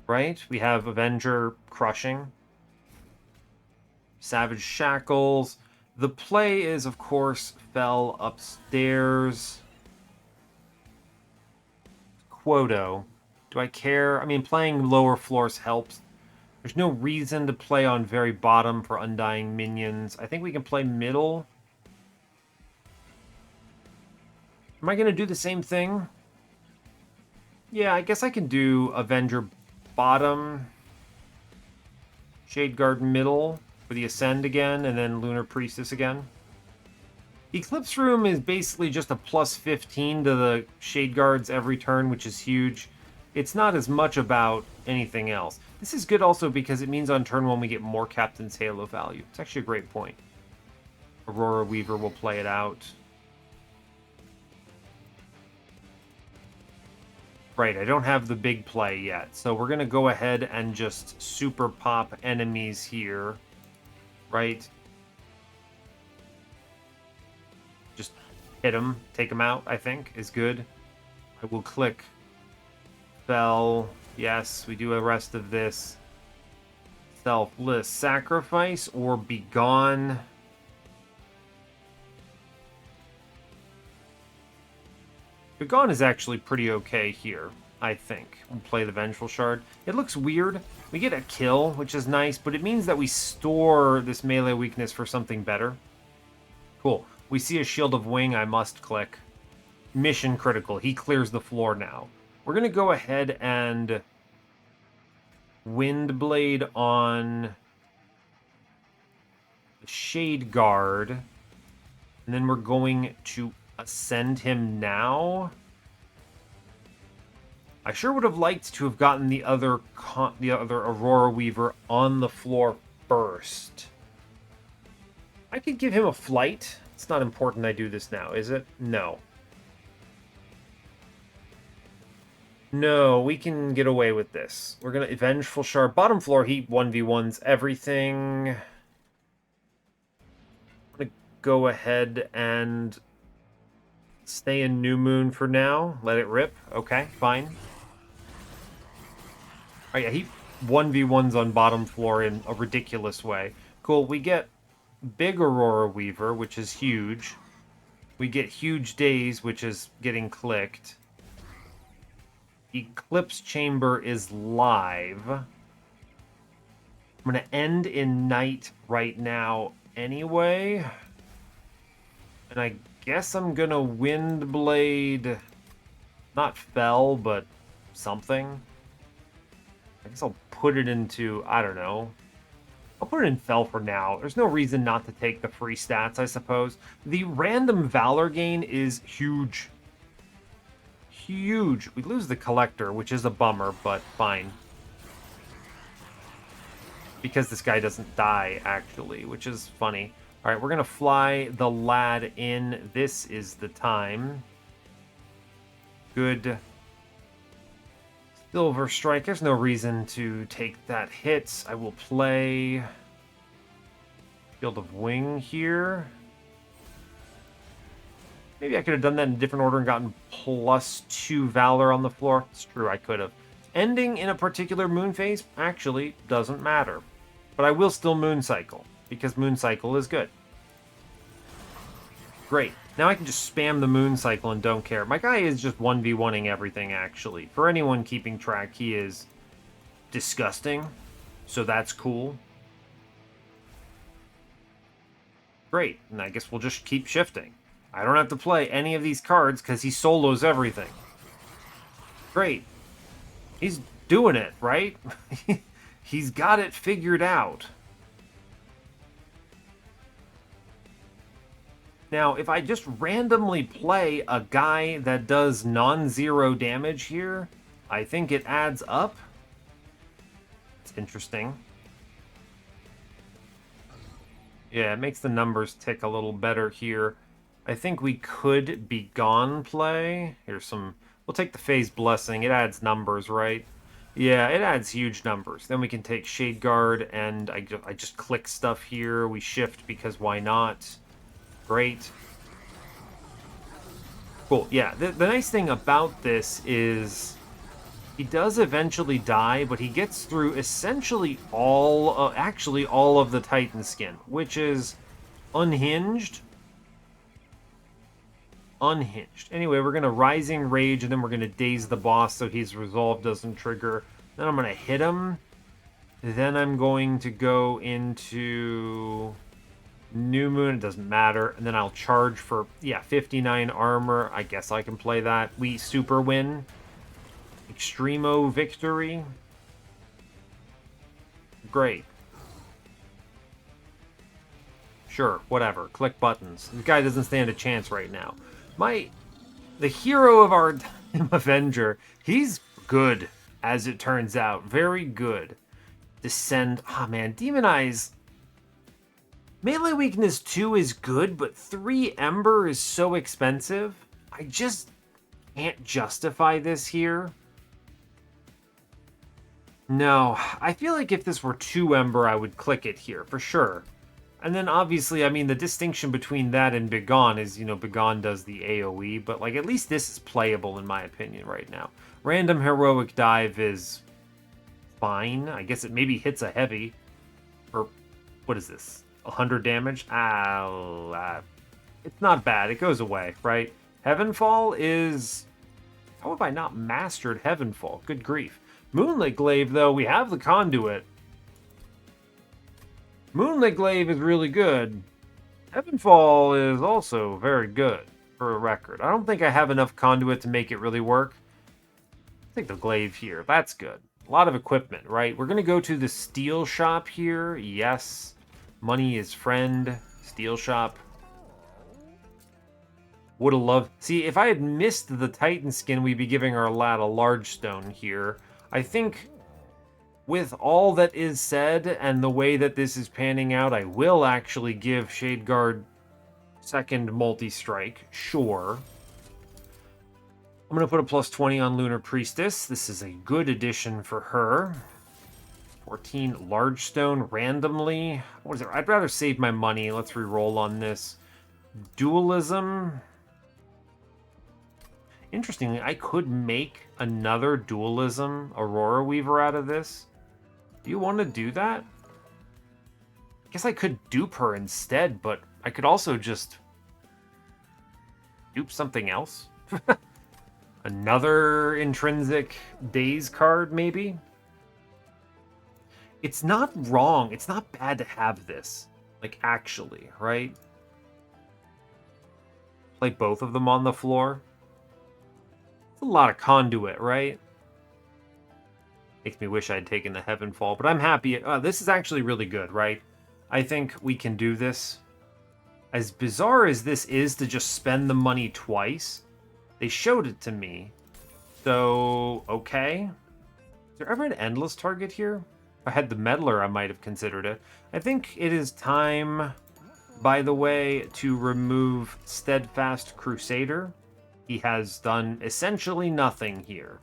right? We have Avenger crushing. Savage Shackles. The play is, of course, Fell upstairs. Quoto. Do I care? I mean, playing lower floors helps. There's no reason to play on very bottom for Undying minions. I think we can play middle. Am I going to do the same thing? Yeah, I guess I can do Avenger bottom. Shade Guard middle for the Ascend again, and then Lunar Priestess again. Eclipse Room is basically just a plus 15 to the Shade Guards every turn, which is huge. It's not as much about anything else. This is good also because it means on turn 1 we get more Captain's Halo value. It's actually a great point. Aurora Weaver will play it out. Right, I don't have the big play yet, so we're going to go ahead and just super pop enemies here, right? Just hit them, take them out, I think, is good. I will click Fell. Yes, we do a rest of this. Selfless Sacrifice or Begone. Begone is actually pretty okay here, I think. We'll play the Vengeful Shard. It looks weird. We get a kill, which is nice, but it means that we store this melee weakness for something better. Cool. We see a Shield of Wing. I must click. Mission critical. He clears the floor now. We're going to go ahead and Windblade on the Shade Guard. And then we're going to Ascend him now. I sure would have liked to have gotten the other Aurora Weaver on the floor first. I could give him a flight. It's not important I do this now, is it? No. No, we can get away with this. We're going to Vengeful Shard. Bottom floor, he 1v1s everything. I'm going to go ahead and stay in New Moon for now. Let it rip. Okay, fine. Oh yeah, he 1v1s on bottom floor in a ridiculous way. Cool, we get Big Aurora Weaver, which is huge. We get Huge Daze, which is getting clicked. Eclipse Chamber is live. I'm going to end in Night right now anyway. And I guess I'm going to Windblade, not Fell, but something. I guess I'll put it into, I don't know. I'll put it in Fell for now. There's no reason not to take the free stats, I suppose. The random Valor gain is huge. Huge. We lose the Collector, which is a bummer, but fine. Because this guy doesn't die, actually, which is funny. All right, we're going to fly the lad in. This is the time. Good. Silver Strike. There's no reason to take that hit. I will play Shield of Wing here. Maybe I could have done that in a different order and gotten +2 Valor on the floor. It's true, I could have. Ending in a particular moon phase actually doesn't matter. But I will still Moon Cycle, because Moon Cycle is good. Great. Now I can just spam the Moon Cycle and don't care. My guy is just 1v1ing everything, actually. For anyone keeping track, he is disgusting. So that's cool. Great. And I guess we'll just keep shifting. I don't have to play any of these cards because he solos everything. Great. He's doing it, right? He's got it figured out. Now, if I just randomly play a guy that does non-zero damage here, I think it adds up. It's interesting. Yeah, it makes the numbers tick a little better here. I think we could Begone play. Here's some... We'll take the Phase Blessing. It adds numbers, right? Yeah, it adds huge numbers. Then we can take Shade Guard, and I just click stuff here. We shift because why not? Great. Cool. Yeah, the nice thing about this is he does eventually die, but he gets through essentially actually all of the Titan skin, which is unhinged. Unhinged. Anyway, we're going to Rising Rage, and then we're going to Daze the boss so his resolve doesn't trigger. Then I'm going to hit him. Then I'm going to go into New Moon. It doesn't matter. And then I'll charge for, yeah, 59 armor. I guess I can play that. We super win. Extremo victory. Great. Sure, whatever. Click buttons. This guy doesn't stand a chance right now. The hero of our time, Avenger, he's good, as it turns out. Very good. Descend. Ah, man, Demon Eyes. Melee weakness 2 is good, but 3 Ember is so expensive. I just can't justify this here. No, I feel like if this were 2 Ember, I would click it here, for sure. And then obviously, I mean, the distinction between that and Begone is, Begone does the AoE, but like at least this is playable in my opinion right now. Random Heroic Dive is fine. I guess it maybe hits a heavy. Or what is this? 100 damage? It's not bad. It goes away, right? Heavenfall is... How have I not mastered Heavenfall? Good grief. Moonlit Glaive, though, we have the conduit. Moonlit Glaive is really good. Heavenfall is also very good, for a record. I don't think I have enough conduit to make it really work. I'll take the Glaive here. That's good. A lot of equipment, right? We're going to go to the Steel Shop here. Yes. Money is friend. Steel Shop. Would have loved... See, if I had missed the Titan skin, we'd be giving our lad a large stone here. I think... With all that is said and the way that this is panning out, I will actually give Shadeguard second multi-strike, sure. I'm going to put a plus 20 on Lunar Priestess. This is a good addition for her. 14 Large Stone randomly. What is it? I'd rather save my money. Let's re-roll on this. Dualism. Interestingly, I could make another Dualism Aurora Weaver out of this. Do you want to do that? I guess I could dupe her instead, but I could also just dupe something else. Another intrinsic daze card, maybe? It's not wrong. It's not bad to have this. Like, actually, right? Play both of them on the floor. It's a lot of conduit, right? Makes me wish I'd taken the Heavenfall, but I'm happy. This is actually really good, right? I think we can do this. As bizarre as this is to just spend the money twice, they showed it to me. So, okay. Is there ever an endless target here? If I had the Meddler, I might have considered it. I think it is time, by the way, to remove Steadfast Crusader. He has done essentially nothing here.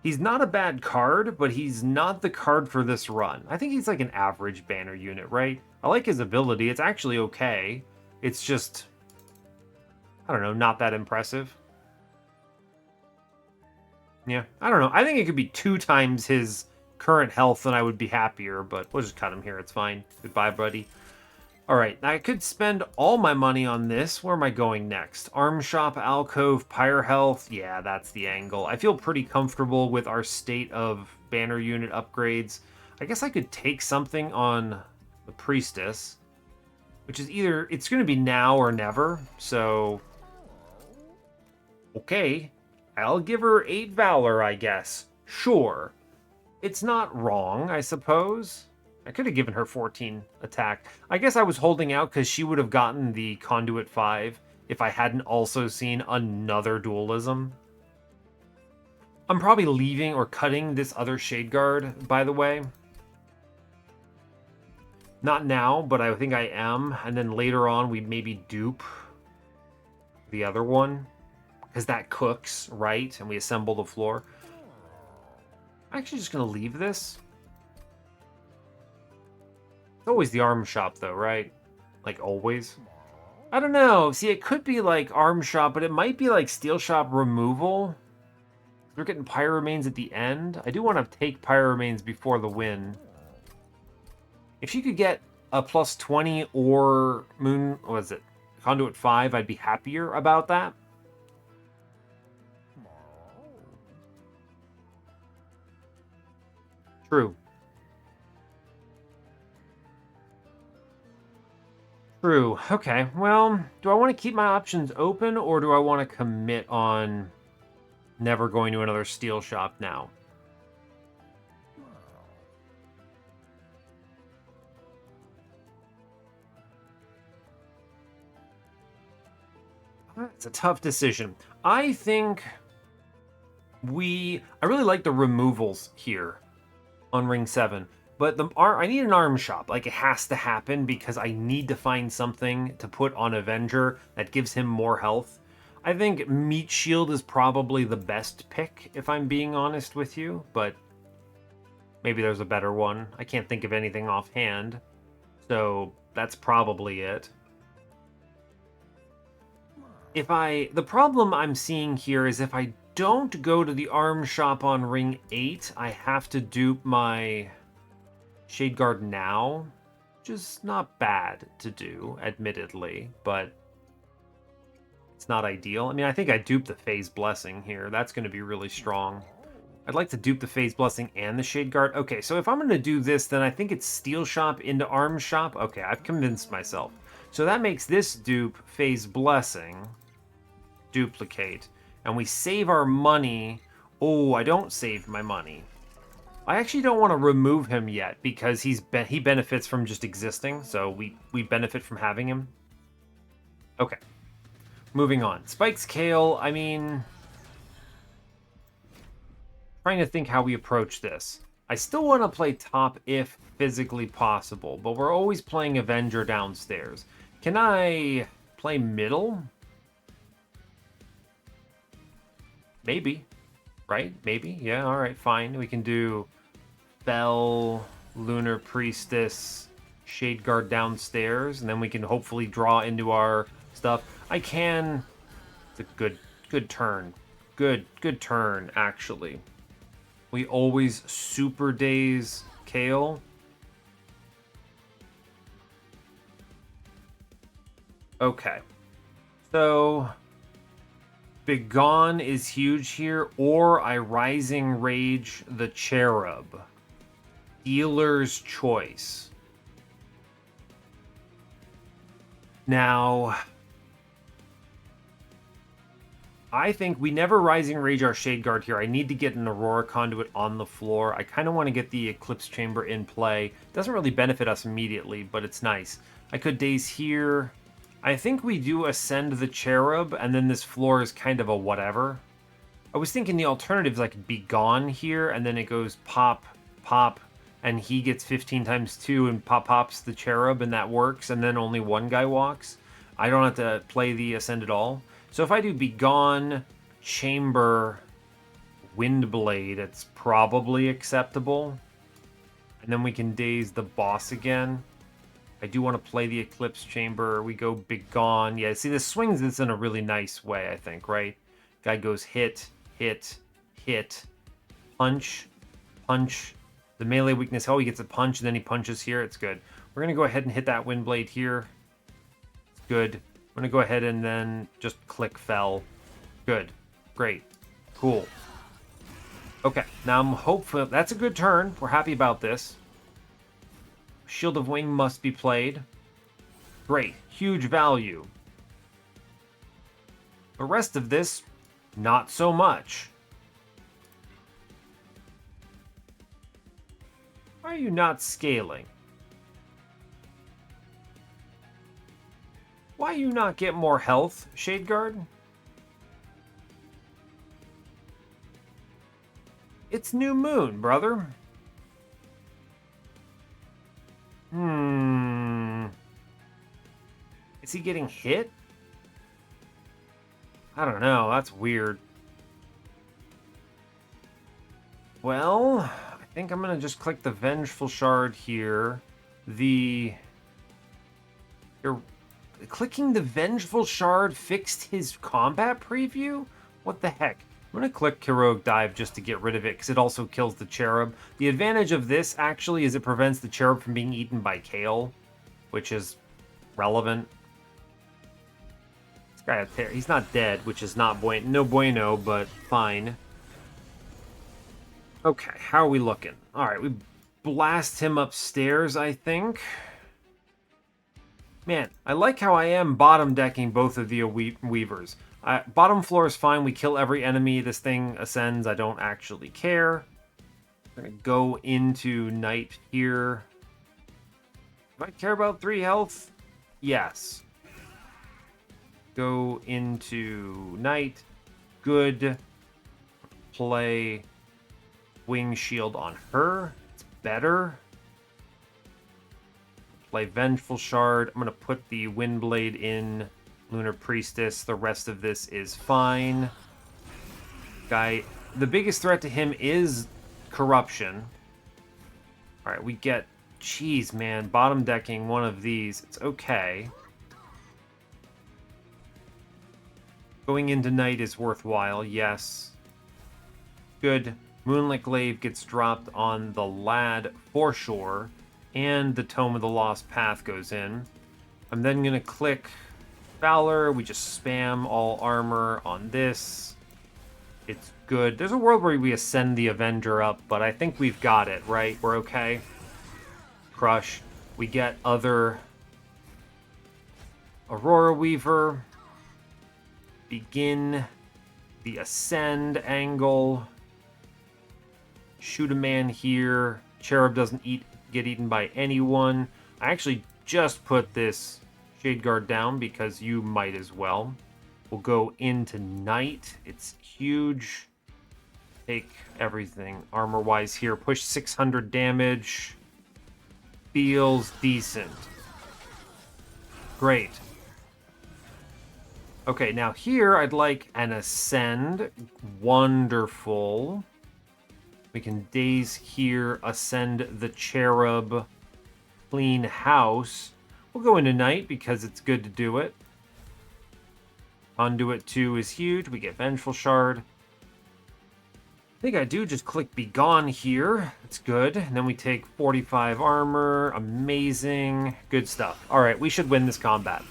He's not a bad card, but he's not the card for this run. I think he's like an average banner unit, right? I like his ability. It's actually okay. It's just, I don't know, not that impressive. Yeah, I don't know. I think it could be 2 times his current health and I would be happier, but we'll just cut him here. It's fine. Goodbye, buddy. All right, I could spend all my money on this. Where am I going next? Arm Shop, Alcove, Pyre Health. Yeah, that's the angle. I feel pretty comfortable with our state of banner unit upgrades. I guess I could take something on the Priestess, which is either, it's going to be now or never. So, okay, I'll give her 8 Valor, I guess. Sure. It's not wrong, I suppose. I could have given her 14 attack. I guess I was holding out because she would have gotten the Conduit 5 if I hadn't also seen another Dualism. I'm probably leaving or cutting this other Shade Guard, by the way. Not now, but I think I am. And then later on, we maybe dupe the other one. Because that cooks, right? And we assemble the floor. I'm actually just going to leave this. It's always the arm shop, though, right? Like, always. I don't know. See, it could be, like, arm shop, but it might be, like, steel shop removal. We're getting Pyre Remains at the end. I do want to take Pyre Remains before the win. If she could get a plus 20 or Moon, what was it? Conduit 5, I'd be happier about that. True. True. Okay, well, do I want to keep my options open, or do I want to commit on never going to another steel shop now? It's a tough decision. I think I really like the removals here on Ring 7. But I need an arm shop. Like, it has to happen because I need to find something to put on Avenger that gives him more health. I think Meat Shield is probably the best pick, if I'm being honest with you. But maybe there's a better one. I can't think of anything offhand. So that's probably it. The problem I'm seeing here is if I don't go to the arm shop on Ring 8, I have to dupe my Shade Guard now, which is not bad to do, admittedly, but it's not ideal. I mean, I think I duped the Phase Blessing here. That's going to be really strong. I'd like to dupe the Phase Blessing and the Shade Guard. Okay, so if I'm going to do this, then I think it's Steel Shop into Arm Shop. Okay, I've convinced myself. So that makes this dupe Phase Blessing, duplicate, and we save our money. Oh, I don't save my money. I actually don't want to remove him yet because he benefits from just existing, so we benefit from having him. Okay. Moving on. Spike's Kale, I mean, trying to think how we approach this. I still want to play top if physically possible, but we're always playing Avenger downstairs. Can I play middle? Maybe. Right? Maybe? Yeah, alright, fine. We can do Bell, Lunar Priestess, Shade Guard downstairs, and then we can hopefully draw into our stuff. It's a good turn. Good turn, actually. We always super daze Kale. Okay. So Begone is huge here, or I Rising Rage the Cherub. Dealer's choice. Now, I think we never Rising Rage our Shade Guard here. I need to get an Aurora Conduit on the floor. I kind of want to get the Eclipse Chamber in play. Doesn't really benefit us immediately, but it's nice. I could daze here. I think we do Ascend the Cherub, and then this floor is kind of a whatever. I was thinking the alternatives like Begone here, and then it goes pop, pop, and he gets 15 times 2 and pops the Cherub, and that works, and then only one guy walks. I don't have to play the Ascend at all. So if I do Begone, Chamber, Windblade, it's probably acceptable. And then we can daze the boss again. I do want to play the Eclipse Chamber. We go Begone. Yeah, see, this swings this in a really nice way, I think, right? Guy goes hit, hit, hit, punch, punch. The melee weakness, oh, he gets a punch, and then he punches here. It's good. We're going to go ahead and hit that Windblade here. It's good. I'm going to go ahead and then just click Fell. Good. Great. Cool. Okay, now I'm hopeful. That's a good turn. We're happy about this. Shield of Wing must be played. Great. Huge value. The rest of this, not so much. Why are you not scaling? Why you not get more health, Shade Guard? It's New Moon, brother. Is he getting hit? I don't know. That's weird. well, I think I'm gonna just click the Vengeful Shard here. You're clicking the Vengeful Shard fixed his combat preview? What the heck? I'm gonna click Heroic Dive just to get rid of it, because it also kills the Cherub. The advantage of this, actually, is it prevents the Cherub from being eaten by Kale, which is relevant. This guy up there, he's not dead, which is not no bueno, but fine. Okay, how are we looking? Alright, we blast him upstairs, I think. Man, I like how I am bottom decking both of the Weavers. Bottom floor is fine. We kill every enemy. This thing ascends. I don't actually care. I'm going to go into Night here. Do I care about 3 health? Yes. Go into Night. Good. Play Wing Shield on her. It's better. Play Vengeful Shard. I'm going to put the Windblade in Lunar Priestess. The rest of this is fine. Guy, the biggest threat to him is Corruption. Alright, we get... Jeez, man. Bottom decking one of these. It's okay. Going into Night is worthwhile, yes. Good. Moonlit Glaive gets dropped on the Lad for sure. And the Tome of the Lost Path goes in. I'm then going to click Valor. We just spam all armor on this. It's good. There's a world where we ascend the Avenger up, but I think we've got it, right? We're okay. Crush. We get other Aurora Weaver. Begin the Ascend angle. Shoot a man here. Cherub doesn't get eaten by anyone. I actually just put this Shade Guard down because you might as well. We'll go into Night. It's huge. Take everything armor-wise here. Push 600 damage. Feels decent. Great. Okay, now here I'd like an Ascend. Wonderful. We can Daze here, Ascend the Cherub, Clean House. We'll go into Night because it's good to do it. Conduit 2 is huge. We get Vengeful Shard. I think I do just click Be Gone here. It's good. And then we take 45 armor. Amazing. Good stuff. Alright, we should win this combat.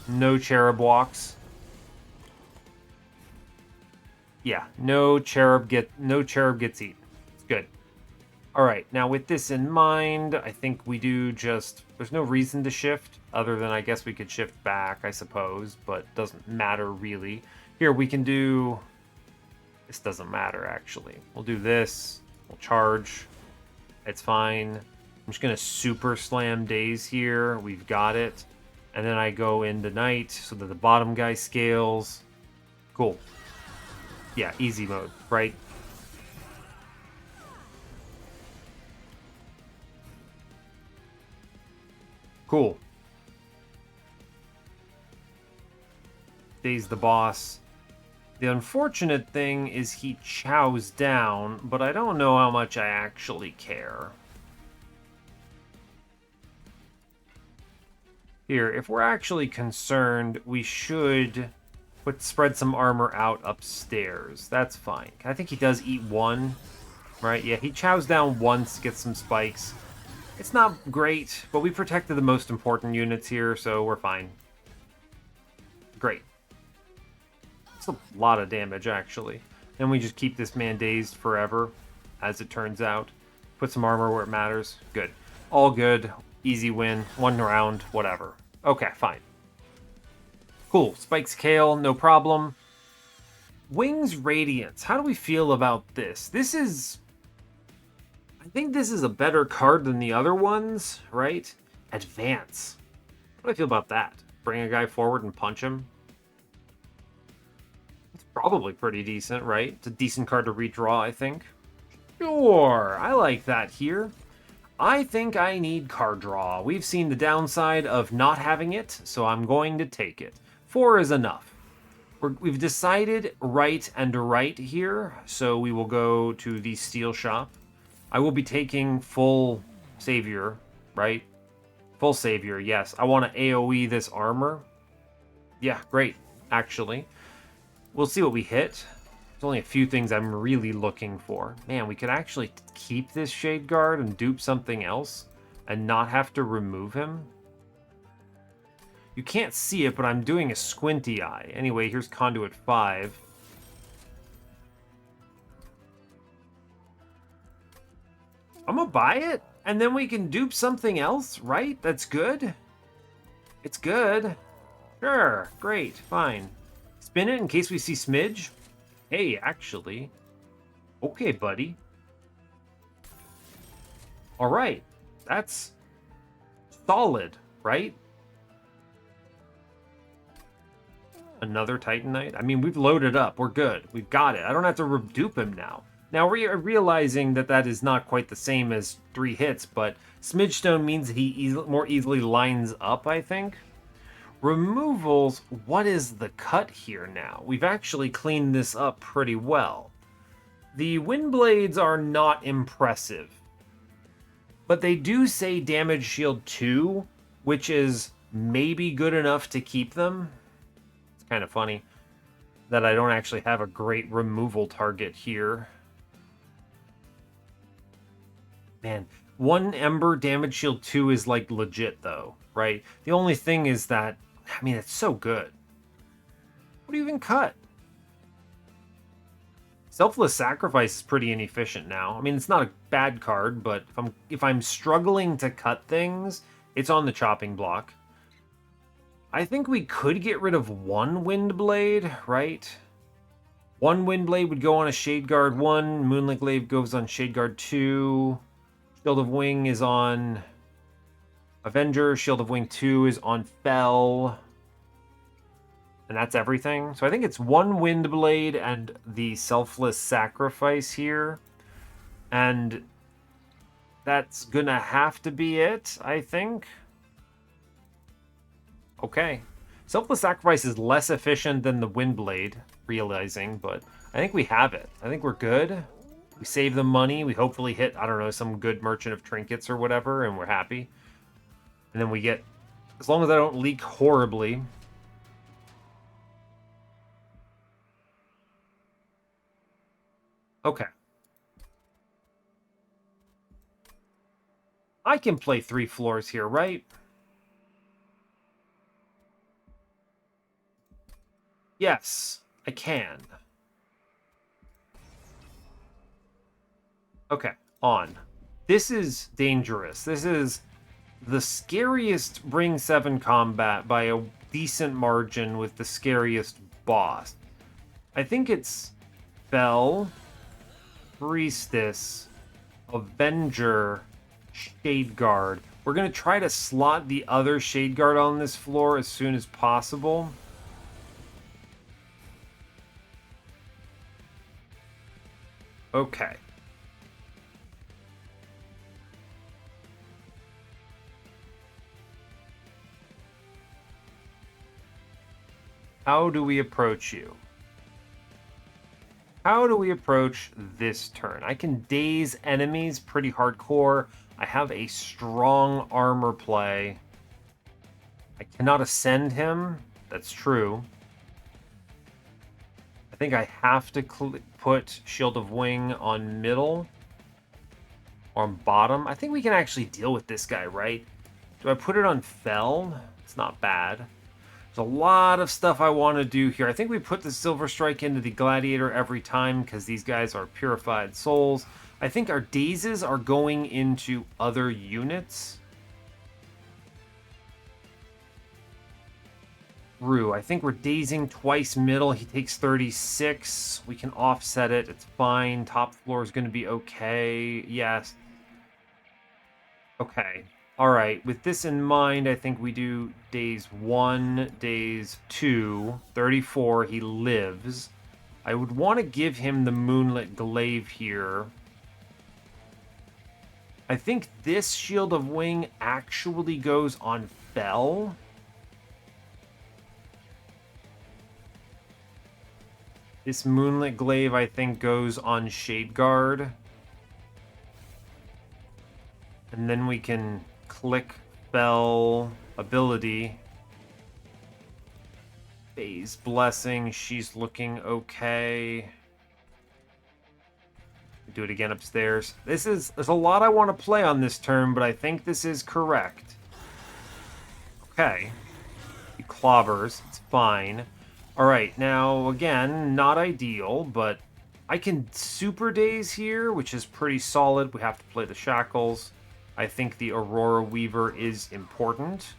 No Cherub walks. Yeah, no cherub gets eaten. It's good. Alright, now with this in mind, I think we do just... There's no reason to shift, other than I guess we could shift back, I suppose, but doesn't matter really. Here, we can do... This doesn't matter, actually. We'll do this. We'll charge. It's fine. I'm just going to super slam Daze here. We've got it. And then I go into Night so that the bottom guy scales. Cool. Yeah, easy mode, right? Cool. Daze the boss. The unfortunate thing is he chows down, but I don't know how much I actually care. Here, if we're actually concerned, we should spread some armor out upstairs. That's fine. I think he does eat one, right? Yeah, he chows down once, gets some spikes. It's not great, but we protected the most important units here, so we're fine. Great. It's a lot of damage, actually. Then we just keep this man dazed forever, as it turns out. Put some armor where it matters. Good. All good. Easy win. 1 round. Whatever. Okay, fine. Cool. Spikes Kale, no problem. Wings Radiance. How do we feel about this? This is... I think this is a better card than the other ones, right? Advance. What do I feel about that? Bring a guy forward and punch him? It's probably pretty decent, right? It's a decent card to redraw, I think. Sure, I like that here. I think I need card draw. We've seen the downside of not having it, so I'm going to take it. 4 is enough. We've decided right and right here, so we will go to the steel shop. I will be taking full savior, right? Full savior, yes. I want to AoE this armor. Yeah, great, actually. We'll see what we hit. There's only a few things I'm really looking for. Man, we could actually keep this Shade Guard and dupe something else and not have to remove him. You can't see it, but I'm doing a squinty eye. Anyway, here's Conduit 5. I'm gonna buy it, and then we can dupe something else, right? That's good. It's good. Sure, great, fine. Spin it in case we see Smidge. Hey, actually. Okay, buddy. All right, that's solid, right? Another Titanite? I mean, we've loaded up. We're good. We've got it. I don't have to dupe him now. Now, realizing that that is not quite the same as 3 hits, but Smidgestone means he more easily lines up, I think. Removals, what is the cut here now? We've actually cleaned this up pretty well. The Windblades are not impressive, but they do say damage shield 2, which is maybe good enough to keep them. It's kind of funny that I don't actually have a great removal target here. Man, 1 Ember damage shield 2 is like legit though, right? The only thing is that, I mean, it's so good. What do you even cut? Selfless Sacrifice is pretty inefficient now. I mean, it's not a bad card, but if I'm struggling to cut things, it's on the chopping block. I think we could get rid of 1 Windblade, right? 1 Windblade would go on a Shade Guard 1, Moonlit Glaive goes on Shade Guard 2, Shield of Wing is on Avenger, Shield of Wing 2 is on Fell. And that's everything. So I think it's 1 Windblade and the Selfless Sacrifice here. And that's gonna have to be it, I think. Okay. Selfless Sacrifice is less efficient than the Windblade, realizing, but I think we have it. I think we're good. We save the money. We hopefully hit, I don't know, some good Merchant of Trinkets or whatever, and we're happy. And then we get, as long as I don't leak horribly. Okay. I can play 3 floors here, right? Yes, I can. Okay, on. This is dangerous. This is the scariest Ring 7 combat by a decent margin with the scariest boss. I think it's Bell, Priestess, Avenger, Shade Guard. We're going to try to slot the other Shade Guard on this floor as soon as possible. Okay. How do we approach you? How do we approach this turn? I can daze enemies pretty hardcore. I have a strong armor play. I cannot ascend him. That's true. I think I have to put Shield of Wing on middle or on bottom. I think we can actually deal with this guy, right? Do I put it on Fell? It's not bad. There's a lot of stuff I want to do here. I think we put the Silver Strike into the Gladiator every time because these guys are purified souls. I think our dazes are going into other units. Rue, I think we're dazing twice middle. He takes 36. We can offset it. It's fine. Top floor is going to be okay. Yes. Okay. All right. With this in mind, I think we do days 1, days 2, 34. He lives. I would want to give him the Moonlit Glaive here. I think this Shield of Wing actually goes on Fell. This Moonlit Glaive, I think, goes on Shade Guard. And then we can click Fel ability. Phase Blessing, she's looking okay. Do it again upstairs. There's a lot I want to play on this turn, but I think this is correct. Okay. He clobbers, it's fine. Alright, now again, not ideal, but I can Super Daze here, which is pretty solid. We have to play the Shackles. I think the Aurora Weaver is important.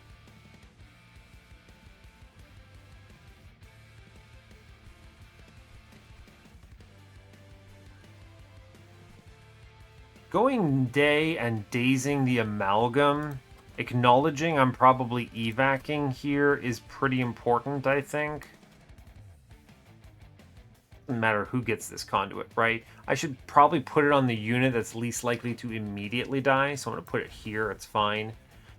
Going Day and dazing the Amalgam, acknowledging I'm probably evacing here is pretty important, I think. Doesn't matter who gets this conduit, right? I should probably put it on the unit that's least likely to immediately die, so I'm going to put it here, it's fine.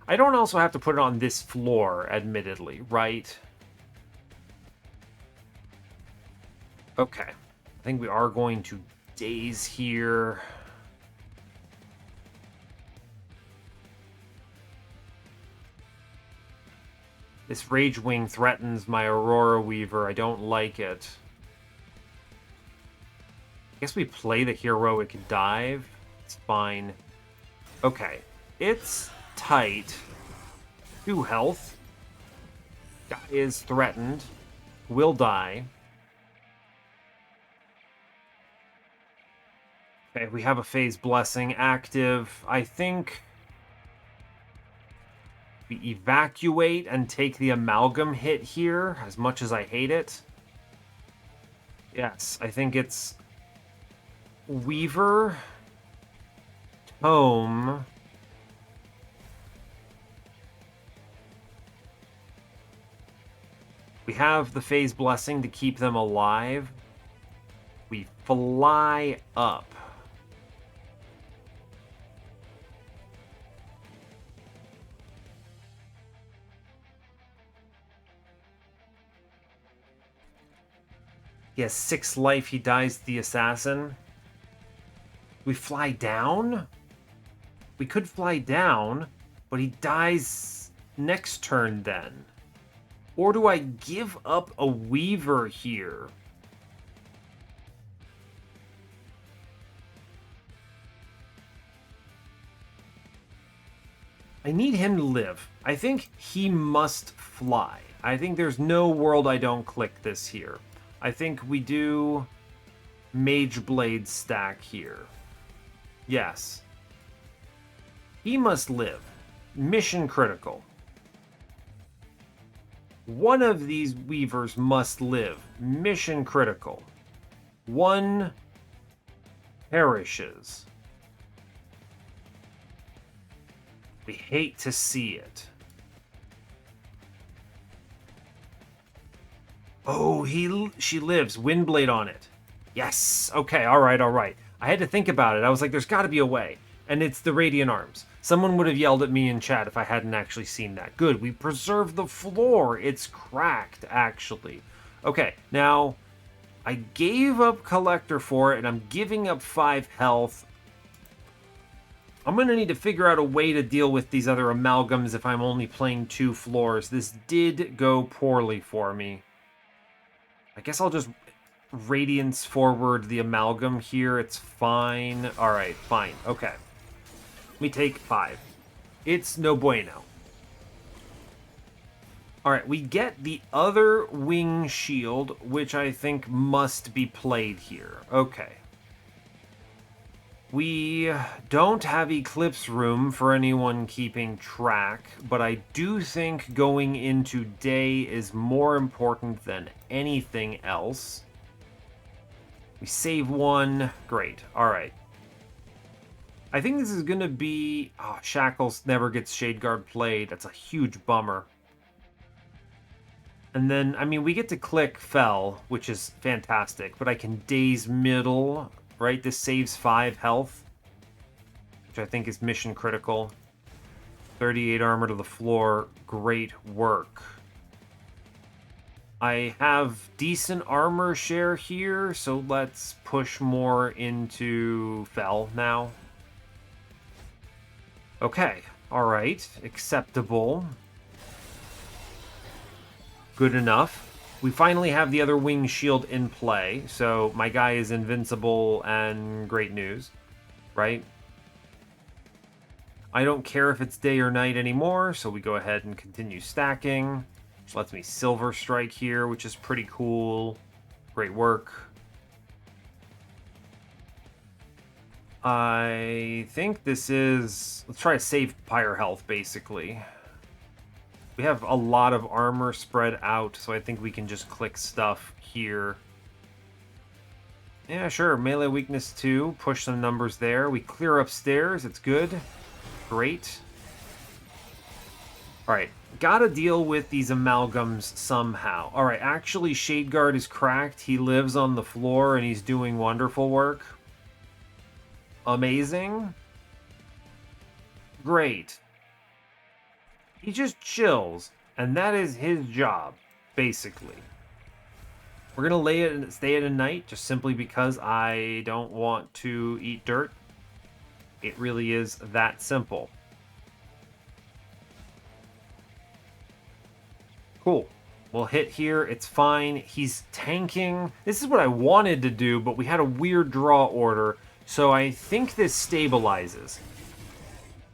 I don't also have to put it on this floor, admittedly, right? Okay. I think we are going to daze here. This Rage Wing threatens my Aurora Weaver. I don't like it. I guess we play the Heroic Dive. It's fine. Okay. It's tight. 2 health. Guy is threatened. Will die. Okay, we have a Phase Blessing active. I think we evacuate and take the Amalgam hit here, as much as I hate it. Yes, I think it's Weaver, Tome, we have the Phase Blessing to keep them alive. We fly up. He has 6 life, he dies the assassin. We fly down? We could fly down, but he dies next turn then. Or do I give up a Weaver here? I need him to live. I think he must fly. I think there's no world I don't click this here. I think we do Mage Blade stack here. Yes. He must live. Mission critical. One of these Weavers must live. Mission critical. One perishes. We hate to see it. Oh, she lives. Windblade on it. Yes. Okay, all right, all right. I had to think about it. I was like, there's got to be a way. And it's the Radiant Arms. Someone would have yelled at me in chat if I hadn't actually seen that. Good, we preserved the floor. It's cracked, actually. Okay, now, I gave up Collector for it, and I'm giving up 5 health. I'm going to need to figure out a way to deal with these other Amalgams if I'm only playing 2 floors. This did go poorly for me. I guess I'll just Radiance forward the Amalgam here. It's fine. Alright, fine. Okay. We take 5. It's no bueno. Alright, we get the other Wing Shield, which I think must be played here. Okay. We don't have Eclipse Room for anyone keeping track, but I do think going into Day is more important than anything else. We save 1. Great. Alright. I think this is going to be... Oh, Shackles never gets Shade Guard played. That's a huge bummer. And then, I mean, we get to click Fel, which is fantastic, but I can Daze Middle... Right, this saves 5 health, which I think is mission critical. 38 armor to the floor, great work. I have decent armor share here, so let's push more into Fel now. Okay, alright, acceptable. Good enough. We finally have the other wing shield in play, so my guy is invincible and great news, right? I don't care if it's day or night anymore, so we go ahead and continue stacking. Which lets me silver strike here, which is pretty cool. Great work. I think this is... Let's try to save Pyre health, basically. We have a lot of armor spread out, so I think we can just click stuff here. Yeah, sure. Melee weakness 2. Push some numbers there. We clear upstairs. It's good. Great. Alright. Gotta deal with these amalgams somehow. Alright, actually, Shadeguard is cracked. He lives on the floor, and he's doing wonderful work. Amazing. Great. He just chills, and that is his job, basically. We're going to lay it and stay it at night, just simply because I don't want to eat dirt. It really is that simple. Cool. We'll hit here. It's fine. He's tanking. This is what I wanted to do, but we had a weird draw order, so I think this stabilizes.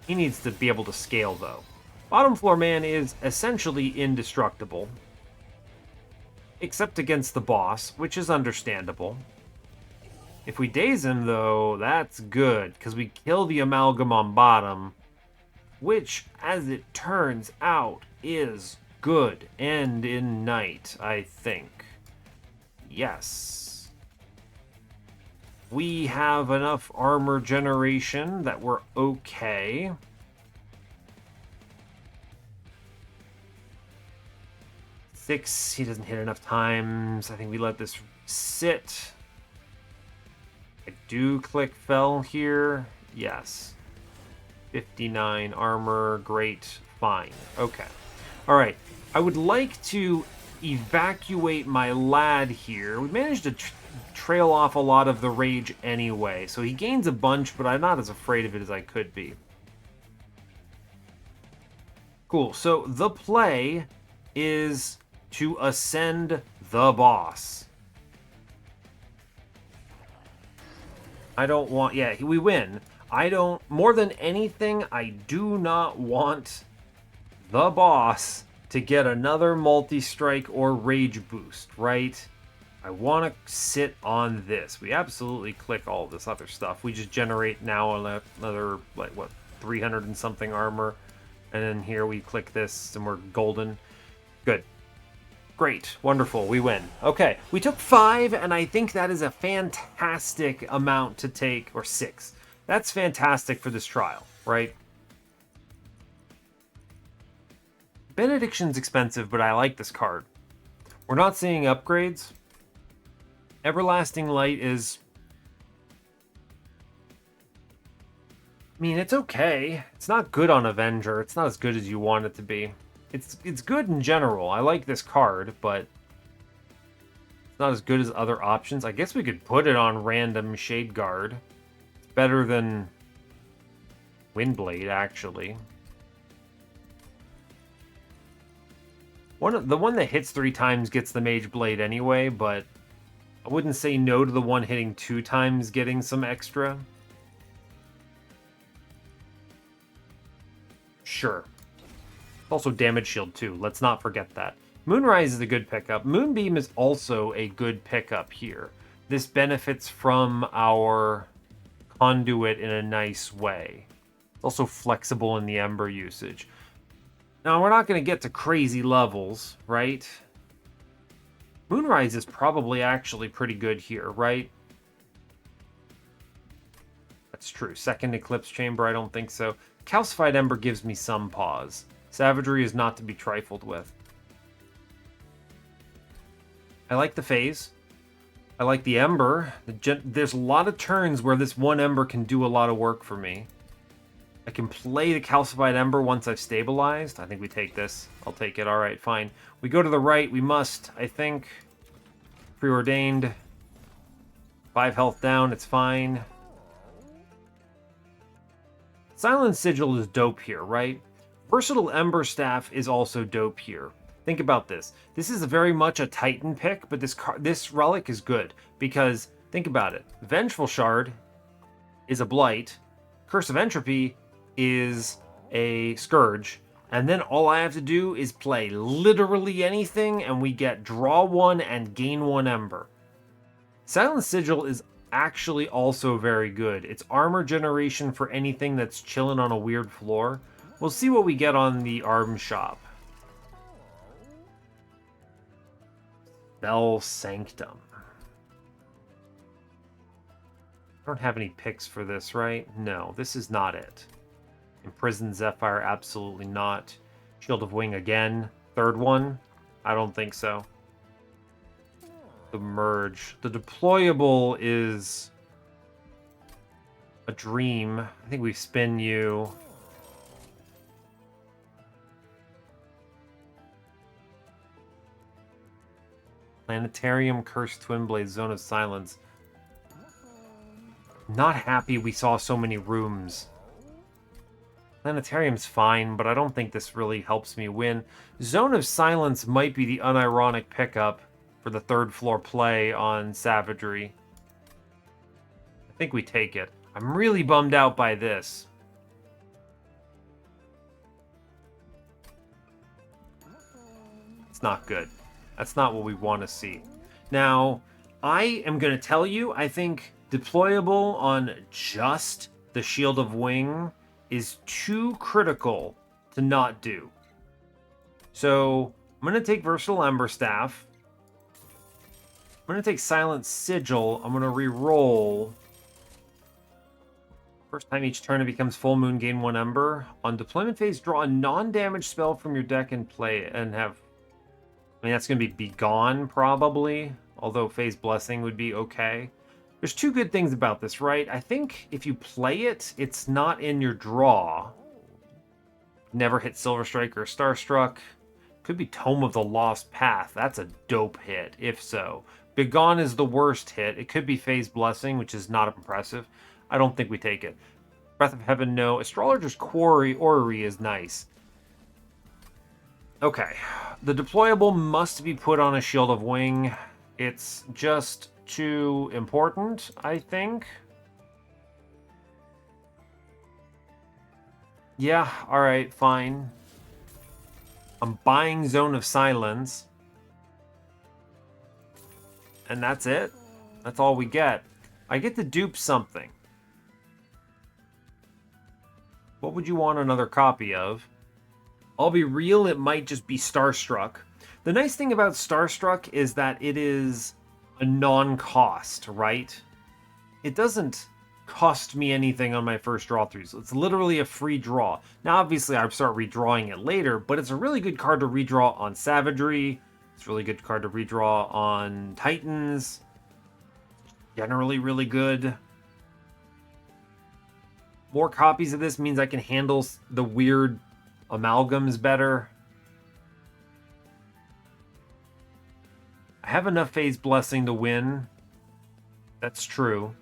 He needs to be able to scale, though. Bottom floor man is essentially indestructible. Except against the boss, which is understandable. If we daze him, though, that's good, because we kill the amalgam on bottom, which, as it turns out, is good. And in night, I think. Yes. We have enough armor generation that we're okay. Six, he doesn't hit enough times. I think we let this sit. I do click Fel here. Yes. 59 armor. Great. Fine. Okay. Alright. I would like to evacuate my lad here. We managed to trail off a lot of the rage anyway. So he gains a bunch, but I'm not as afraid of it as I could be. Cool. So the play is to ascend the boss. I don't want... Yeah, we win. I don't... More than anything, I do not want the boss to get another multi-strike or rage boost, right? I want to sit on this. We absolutely click all this other stuff. We just generate now another, like, what, 300 and something armor. And then here we click this and we're golden. Good. Great. Wonderful. We win. Okay. We took 5, and I think that is a fantastic amount to take, or 6. That's fantastic for this trial, right? Benediction's expensive, but I like this card. We're not seeing upgrades. Everlasting Light is... I mean, it's okay. It's not good on Avenger. It's not as good as you want it to be. It's good in general. I like this card, but it's not as good as other options. I guess we could put it on random Shadeguard. It's better than Windblade, actually. The one that hits 3 times gets the Mage Blade anyway, but I wouldn't say no to the one hitting 2 times getting some extra. Sure. Also damage shield too, let's not forget that. Moonrise is a good pickup. Moonbeam is also a good pickup here. This benefits from our conduit in a nice way. It's also flexible in the Ember usage. Now, we're not going to get to crazy levels, right? Moonrise is probably actually pretty good here, right? That's true. Second Eclipse Chamber, I don't think so. Calcified Ember gives me some pause. Savagery is not to be trifled with. I like the phase. I like the Ember. There's a lot of turns where this one Ember can do a lot of work for me. I can play the Calcified Ember once I've stabilized. I think we take this. I'll take it. All right, fine. We go to the right. We must, I think. Preordained. 5 health down. It's fine. Silent Sigil is dope here, right? Versatile Ember Staff is also dope here. Think about this. This is very much a Titan pick, but this relic is good because, think about it. Vengeful Shard is a Blight. Curse of Entropy is a Scourge. And then all I have to do is play literally anything, and we get draw 1 and gain 1 Ember. Silent Sigil is actually also very good. It's armor generation for anything that's chilling on a weird floor. We'll see what we get on the arm shop. Spell Sanctum. I don't have any picks for this, right? No, this is not it. Imprison Zephyr, absolutely not. Shield of Wing again. Third one? I don't think so. The Merge. The deployable is a dream. I think we spin you. Planetarium, Cursed Twinblade, Zone of Silence. Not happy we saw so many rooms. Planetarium's fine, but I don't think this really helps me win. Zone of Silence might be the unironic pickup for the third floor play on Savagery. I think we take it. I'm really bummed out by this. It's not good. That's not what we want to see. Now, I am going to tell you, I think deployable on just the Shield of Wing is too critical to not do. So, I'm going to take Versatile Ember Staff. I'm going to take Silent Sigil. I'm going to re-roll. First time each turn it becomes full moon, gain 1 Ember. On deployment phase, draw a non-damage spell from your deck and play it, and have... I mean, that's going to be Gone, probably. Although Phase Blessing would be okay. There's two good things about this, right? I think if you play it, it's not in your draw. Never hit Silver Strike or Starstruck. Could be Tome of the Lost Path. That's a dope hit, if so. Begone is the worst hit. It could be Phase Blessing, which is not impressive. I don't think we take it. Breath of Heaven, no. Astrologer's Quarry, Orrery is nice. Okay. The deployable must be put on a Shield of Wing. It's just too important, I think. Yeah, alright, fine. I'm buying Zone of Silence. And that's it. That's all we get. I get to dupe something. What would you want another copy of? I'll be real, it might just be Starstruck. The nice thing about Starstruck is that it is a non-cost, right? It doesn't cost me anything on my first draw through, so it's literally a free draw. Now, obviously, I'll start redrawing it later, but it's a really good card to redraw on Savagery. It's a really good card to redraw on Titans. Generally really good. More copies of this means I can handle the weird amalgams better. I have enough Phase Blessing to win. That's true.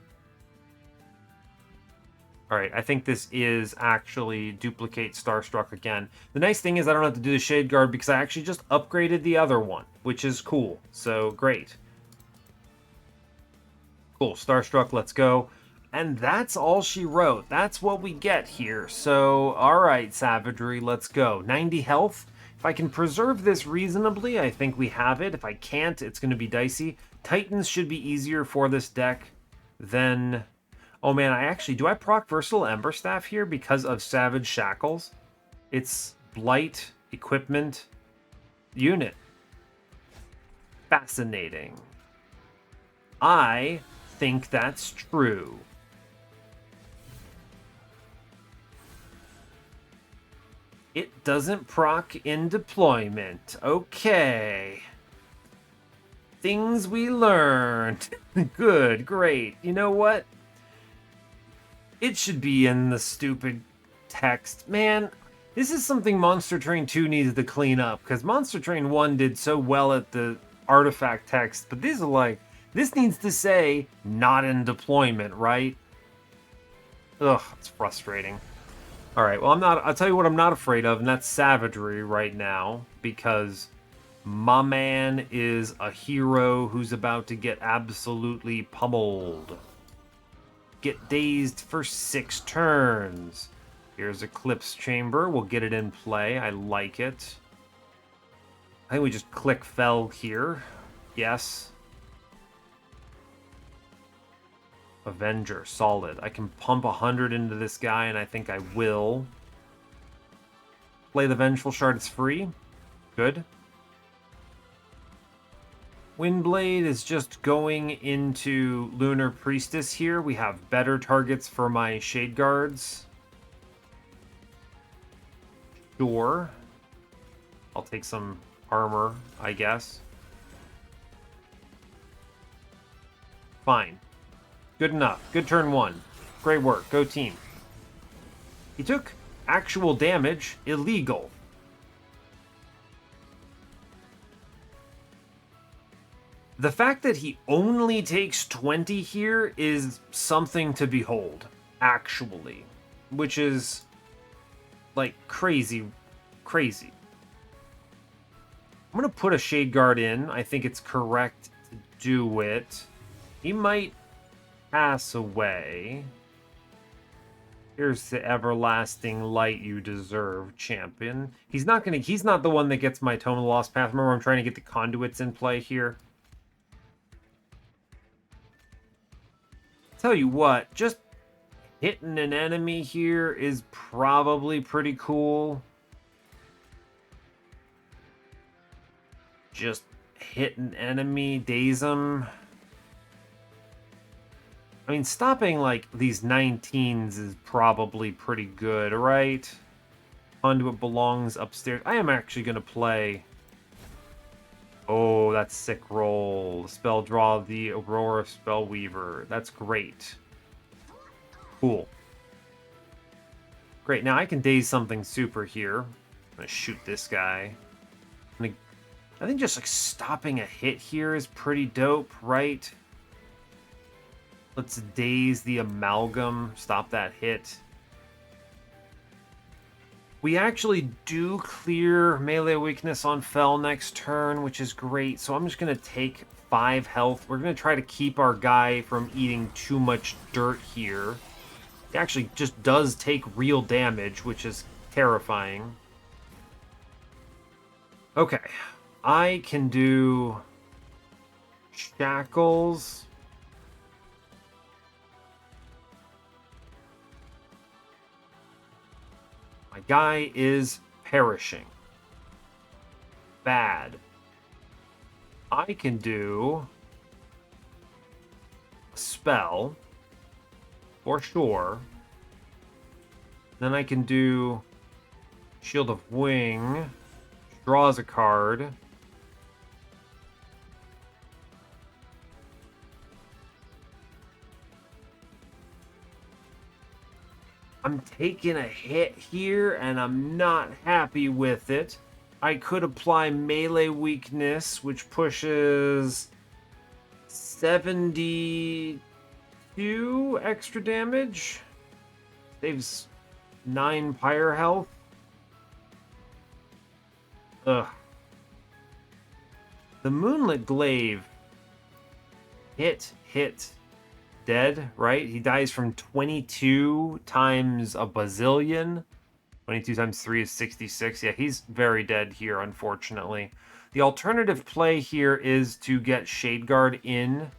Alright, I think this is actually duplicate Starstruck again. The nice thing is I don't have to do the Shade Guard because I actually just upgraded the other one, which is cool. So, great. Cool, Starstruck, let's go. And that's all she wrote. That's what we get here. So, alright, Savagery, let's go. 90 health. If I can preserve this reasonably, I think we have it. If I can't, it's going to be dicey. Titans should be easier for this deck than... Oh man, do I proc Versatile Ember Staff here because of Savage Shackles? It's Blight, Equipment, Unit. Fascinating. I think that's true. It doesn't proc in deployment. Okay. Things we learned. Good, great. You know what? It should be in the stupid text. Man, this is something Monster Train 2 needs to clean up, because Monster Train 1 did so well at the artifact text, but these are like, this needs to say, not in deployment, right? Ugh, it's frustrating. Alright, well, I'll tell you what I'm not afraid of, and that's savagery right now, because my man is a hero who's about to get absolutely pummeled. Get dazed for 6 turns. Here's Eclipse Chamber. We'll get it in play. I like it. I think we just click Fell here. Yes. Avenger. Solid. I can pump 100 into this guy, and I think I will. Play the Vengeful Shard. It's free. Good. Windblade is just going into Lunar Priestess here. We have better targets for my Shade Guards. Sure. I'll take some armor, I guess. Fine. Good enough. Good turn 1. Great work. Go team. He took actual damage. Illegal. The fact that he only takes 20 here is something to behold, actually. Which is, like, crazy. Crazy. I'm going to put a Shade Guard in. I think it's correct to do it. He might pass away. Here's the everlasting light you deserve, champion. He's not the one that gets my Tome of the Lost Path. Remember, I'm trying to get the conduits in play here. Tell you what, just hitting an enemy here is probably pretty cool. Just hit an enemy, daze them. I mean, stopping like these 19s is probably pretty good, right? Conduit belongs upstairs. I am actually going to play... Oh, that's sick roll. Spell draw the Aurora Spellweaver. That's great. Cool. Great, now I can daze something super here. I'm going to shoot this guy. I think just like stopping a hit here is pretty dope, right? Let's daze the Amalgam. Stop that hit. We actually do clear melee weakness on Fell next turn, which is great. So I'm just going to take 5 health. We're going to try to keep our guy from eating too much dirt here. He actually just does take real damage, which is terrifying. Okay. I can do Shackles. My guy is perishing. Bad. I can do a spell, for sure. Then I can do Shield of Wing, draws a card. I'm taking a hit here, and I'm not happy with it. I could apply melee weakness, which pushes 72 extra damage. Saves 9 Pyre health. Ugh. The Moonlit Glaive. Hit. Dead, right? He dies from 22 times a bazillion. 22 times 3 is 66. Yeah, he's very dead here, unfortunately. The alternative play here is to get Shade Guard in.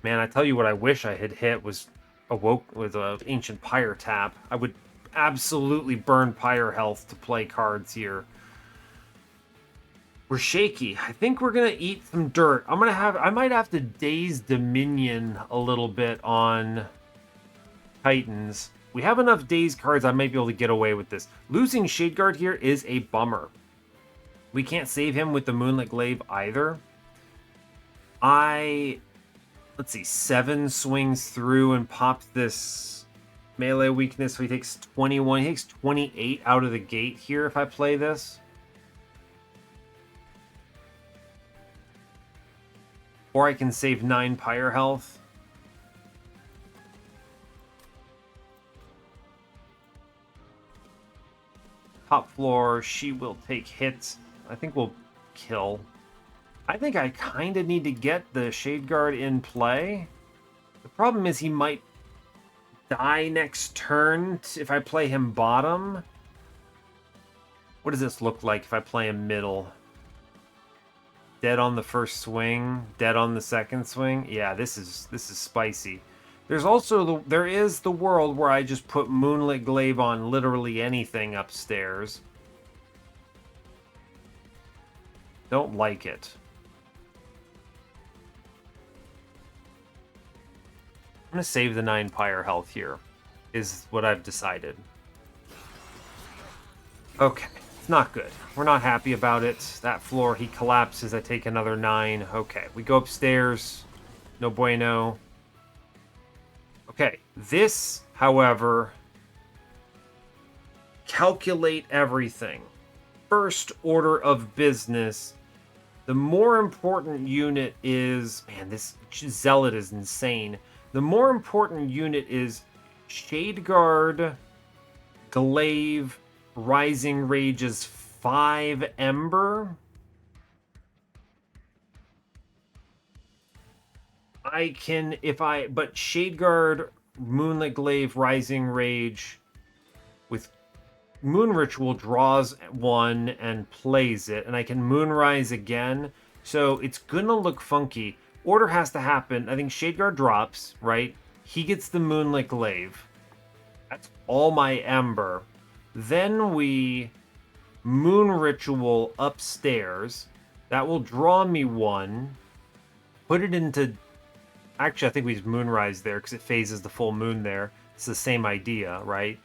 Man, I tell you what I wish I had hit was Awoke with an Ancient Pyre tap. I would absolutely burn Pyre health to play cards here. We're shaky. I think we're gonna eat some dirt. I might have to daze Dominion a little bit on Titans. We have enough daze cards, I might be able to get away with this. Losing Shade Guard here is a bummer. We can't save him with the Moonlit Glaive either. I Let's see, 7 swings through and pops this melee weakness, so he takes 21. He takes 28 out of the gate here if I play this. Or I can save 9 Pyre health. Top floor, she will take hits. I think we'll kill. I think I kind of need to get the Shade Guard in play. The problem is he might die next turn if I play him bottom. What does this look like if I play him middle? Dead on the first swing, dead on the second swing. Yeah, this is spicy. There's also there is the world where I just put Moonlit Glaive on literally anything upstairs. Don't like it. I'm going to save the 9 Pyre health here, is what I've decided. Okay, it's not good. We're not happy about it. That floor, he collapses. I take another 9. Okay, we go upstairs. No bueno. Okay, this, however, calculate everything. First order of business. The more important unit is... Man, this Zealot is insane. The more important unit is Shade Guard, Glaive, Rising Rage's 5 Ember. I can, but Shade Guard, Moonlit Glaive, Rising Rage with Moon Ritual draws 1 and plays it, and I can Moonrise again, so it's gonna look funky. Order has to happen. I think Shade Guard drops, right? He gets the Moonlit Glaive. That's all my Ember. Then we Moon Ritual upstairs. That will draw me 1. Put it into... Actually, I think we just Moonrise there because it phases the full moon there. It's the same idea, right?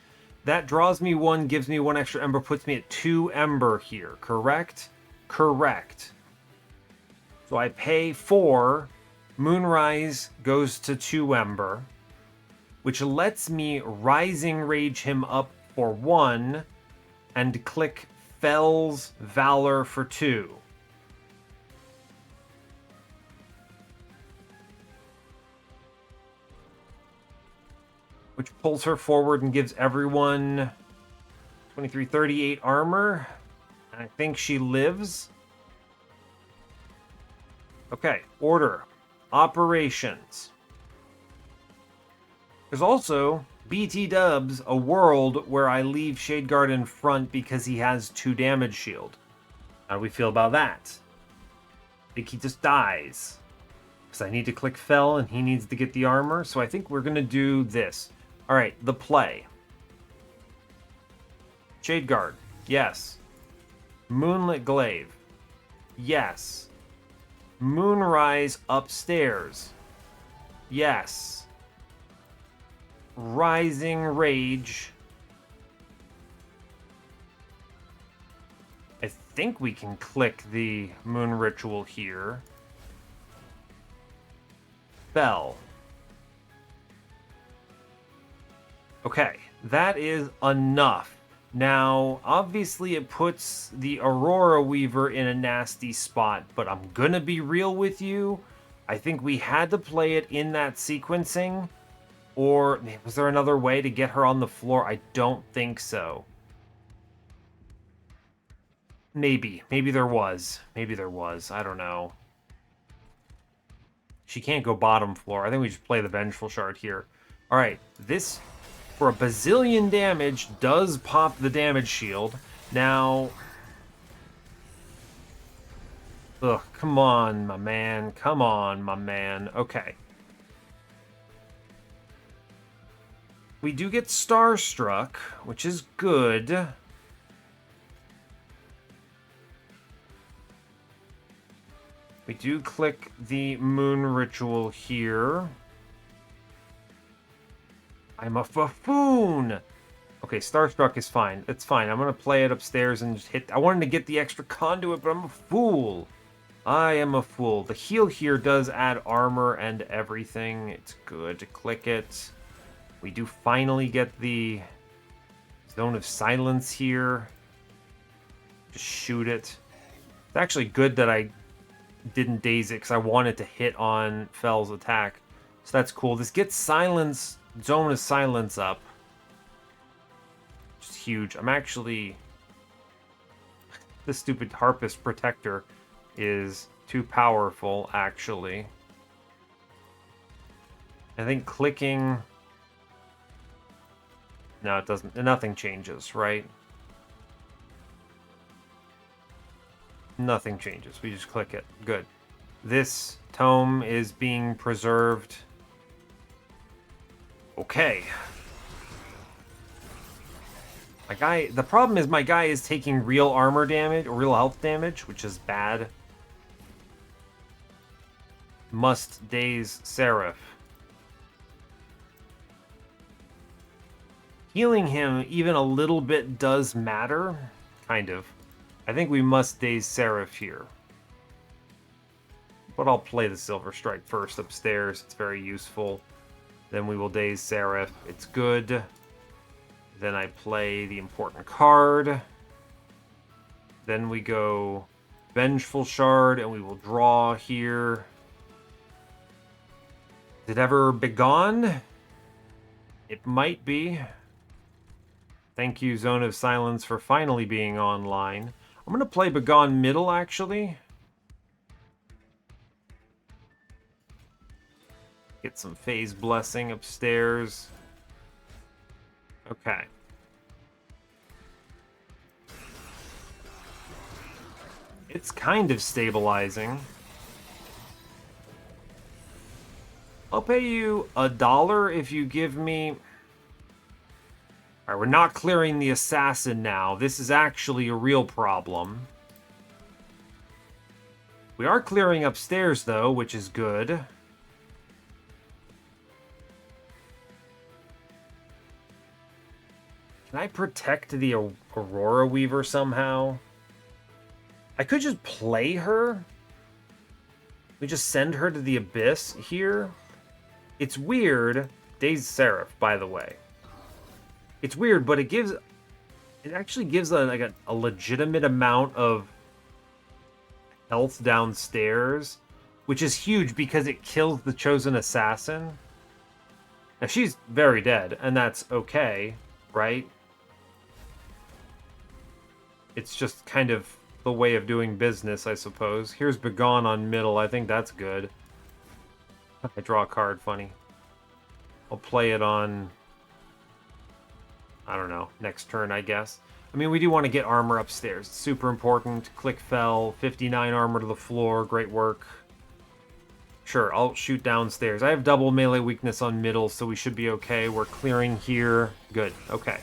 That draws me 1, gives me 1 extra Ember, puts me at 2 Ember here, correct? Correct. So I pay 4, Moonrise goes to 2 Ember, which lets me Rising Rage him up for 1, and click Fell's Valor for 2. Which pulls her forward and gives everyone 23, 38 armor. And I think she lives. Okay, order. Operations. There's also BT Dubs, a world where I leave Shade Guard in front because he has 2 damage shield. How do we feel about that? I think he just dies. Because I need to click Fell and he needs to get the armor. So I think we're going to do this. Alright, the play. Shade Guard. Yes. Moonlit Glaive. Yes. Moonrise upstairs. Yes. Rising Rage. I think we can click the Moon Ritual here. Bell. Okay, that is enough. Now, obviously it puts the Aurora Weaver in a nasty spot, but I'm gonna be real with you. I think we had to play it in that sequencing, or was there another way to get her on the floor? I don't think so. Maybe there was. Maybe there was. I don't know. She can't go bottom floor. I think we just play the Vengeful Shard here. All right, this... for a bazillion damage, does pop the damage shield. Now... Ugh, come on, my man. Come on, my man. Okay. We do get Starstruck, which is good. We do click the Moon Ritual here. I'm a buffoon! Okay, Starstruck is fine. It's fine. I'm going to play it upstairs and just hit... I wanted to get the extra conduit, but I'm a fool. I am a fool. The heal here does add armor and everything. It's good to click it. We do finally get the Zone of Silence here. Just shoot it. It's actually good that I didn't daze it because I wanted to hit on Fell's attack. So that's cool. This gets Silence, Zone of Silence up. Which is huge. I'm actually... This stupid Harpist Protector is too powerful, actually. I think clicking... No, it doesn't. Nothing changes, right? Nothing changes. We just click it. Good. This tome is being preserved. Okay. My guy... The problem is my guy is taking real armor damage, or real health damage, which is bad. Must daze Seraph. Healing him even a little bit does matter. Kind of. I think we must daze Seraph here. But I'll play the Silver Strike first upstairs. It's very useful. Then we will daze Seraph. It's good. Then I play the important card. Then we go Vengeful Shard, and we will draw here. Is it ever Begone? It might be. Thank you, Zone of Silence, for finally being online. I'm going to play Begone middle, actually. Get some Phase Blessing upstairs. Okay. It's kind of stabilizing. I'll pay you $1 if you give me... Alright, we're not clearing the assassin now. This is actually a real problem. We are clearing upstairs, though, which is good. Can I protect the Aurora Weaver somehow? I could just play her. We just send her to the Abyss here. It's weird. Daze Seraph, by the way. It's weird, but it actually gives a legitimate amount of health downstairs, which is huge because it kills the chosen assassin. Now she's very dead, and that's okay, right? It's just kind of the way of doing business, I suppose. Here's Begone on middle. I think that's good. I draw a card, funny. I'll play it on... I don't know, next turn, I guess. I mean, we do want to get armor upstairs. It's super important. Click Fell, 59 armor to the floor. Great work. Sure, I'll shoot downstairs. I have double melee weakness on middle, so we should be okay. We're clearing here. Good, okay.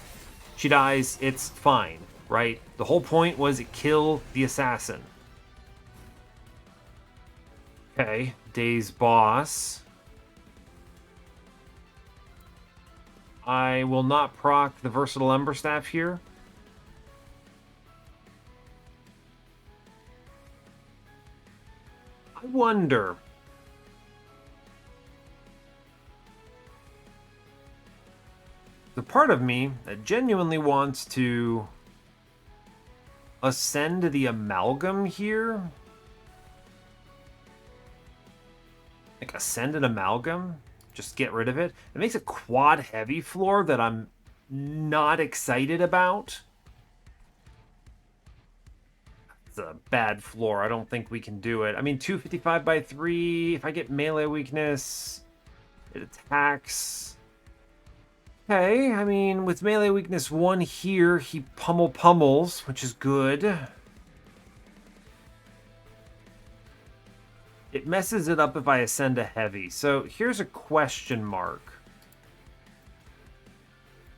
She dies, it's fine, right? The whole point was it kill the assassin. Okay, Daze Boss. I will not proc the Versatile Emberstaff here. I wonder... The part of me that genuinely wants to ascend the Amalgam here. Like, ascend an Amalgam? Just get rid of it. It makes a quad heavy floor that I'm not excited about. It's a bad floor. I don't think we can do it. I mean, 255 by 3. If I get melee weakness, it attacks. Okay, I mean, with melee weakness 1 here, he pummels, which is good. It messes it up if I ascend a heavy. So here's a question mark.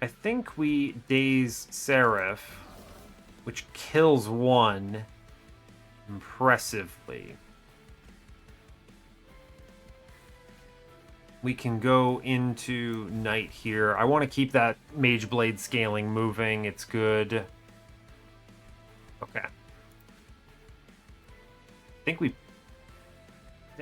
I think we daze Seraph, which kills 1 impressively. We can go into Knight here. I want to keep that Mage Blade scaling moving. It's good. Okay. I think we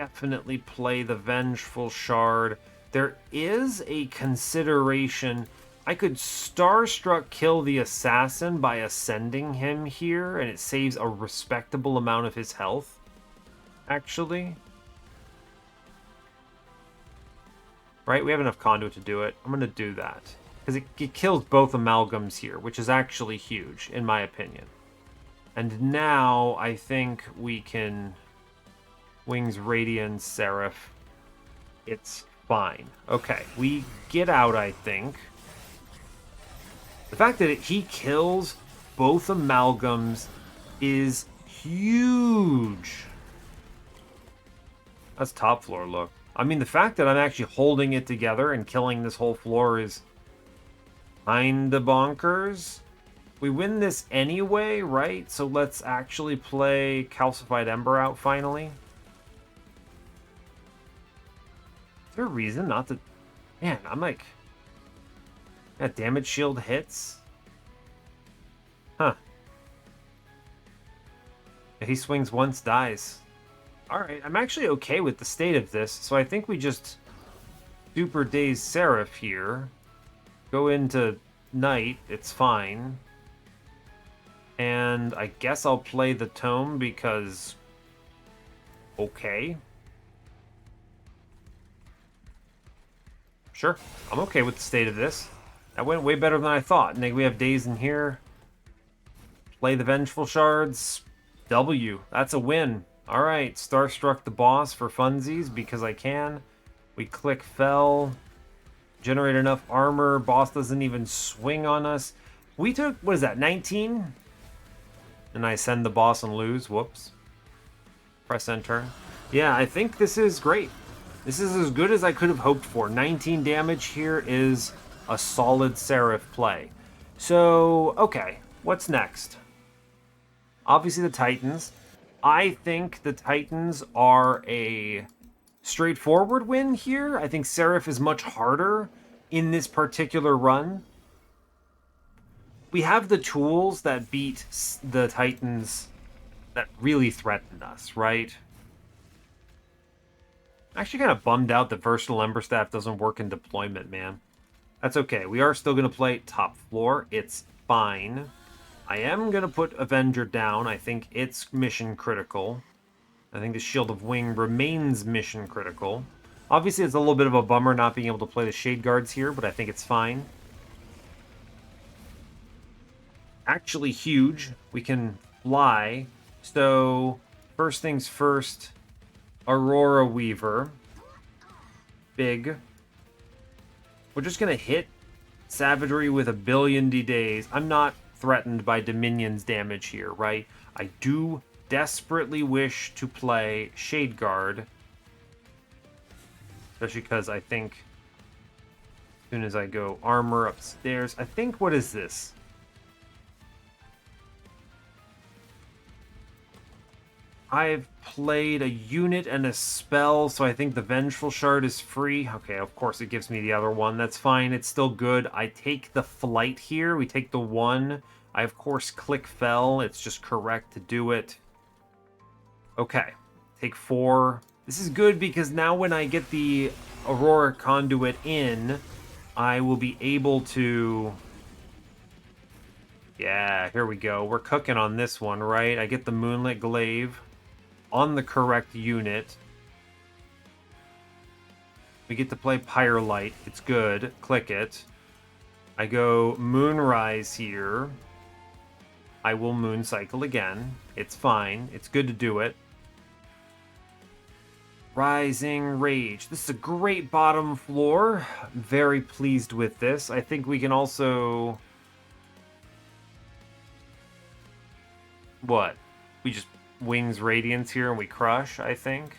definitely play the Vengeful Shard. There is a consideration. I could Starstruck kill the assassin by ascending him here, and it saves a respectable amount of his health, actually. Right? We have enough conduit to do it. I'm going to do that. Because it kills both amalgams here, which is actually huge, in my opinion. And now, I think we can... Wings, Radiance, Seraph. It's fine. Okay, we get out, I think. The fact that he kills both amalgams is huge. That's top floor look. I mean, the fact that I'm actually holding it together and killing this whole floor is kinda bonkers. We win this anyway, right? So let's actually play Calcified Ember out finally. Is there a reason not to... Man, I'm like... That damage shield hits? Huh. He swings once, dies. Alright, I'm actually okay with the state of this, so I think we just Super Daze Seraph here. Go into Night, it's fine. And I guess I'll play the Tome because... Okay. Sure, I'm okay with the state of this. That went way better than I thought. And then we have Daze in here. Play the Vengeful Shards. W, that's a win. Alright, Starstruck the boss for funsies because I can. We click Fell. Generate enough armor. Boss doesn't even swing on us. We took, what is that, 19? And I send the boss and lose. Whoops. Press enter. Yeah, I think this is great. This is as good as I could have hoped for. 19 damage here is a solid Seraph play. So, okay. What's next? Obviously the Titans. I think the Titans are a straightforward win here. I think Seraph is much harder in this particular run. We have the tools that beat the Titans that really threatened us, right? I'm actually kind of bummed out that Versatile Ember Staff doesn't work in deployment, man. That's okay. We are still going to play top floor. It's fine. I am going to put Avenger down. I think it's mission critical. I think the Shield of Wing remains mission critical. Obviously, it's a little bit of a bummer not being able to play the Shade Guards here, but I think it's fine. Actually huge. We can fly. So, first things first, Aurora Weaver. Big. We're just going to hit Savagery with a billion D-Days. I'm not threatened by Dominion's damage here, right? I do desperately wish to play Shade Guard. Especially because I think as soon as I go armor upstairs, I think, what is this? I've played a unit and a spell, so I think the Vengeful Shard is free. Okay, of course it gives me the other one. That's fine. It's still good. I take the Flight here. We take the 1. I, of course, click Fell. It's just correct to do it. Okay. Take 4. This is good because now when I get the Aurora Conduit in, I will be able to... Yeah, here we go. We're cooking on this one, right? I get the Moonlit Glaive on the correct unit. We get to play Pyre Light. It's good. Click it. I go Moonrise here. I will Moon Cycle again. It's fine. It's good to do it. Rising Rage. This is a great bottom floor. I'm very pleased with this. I think we can also... What? We just Wings Radiance here and we crush, I think.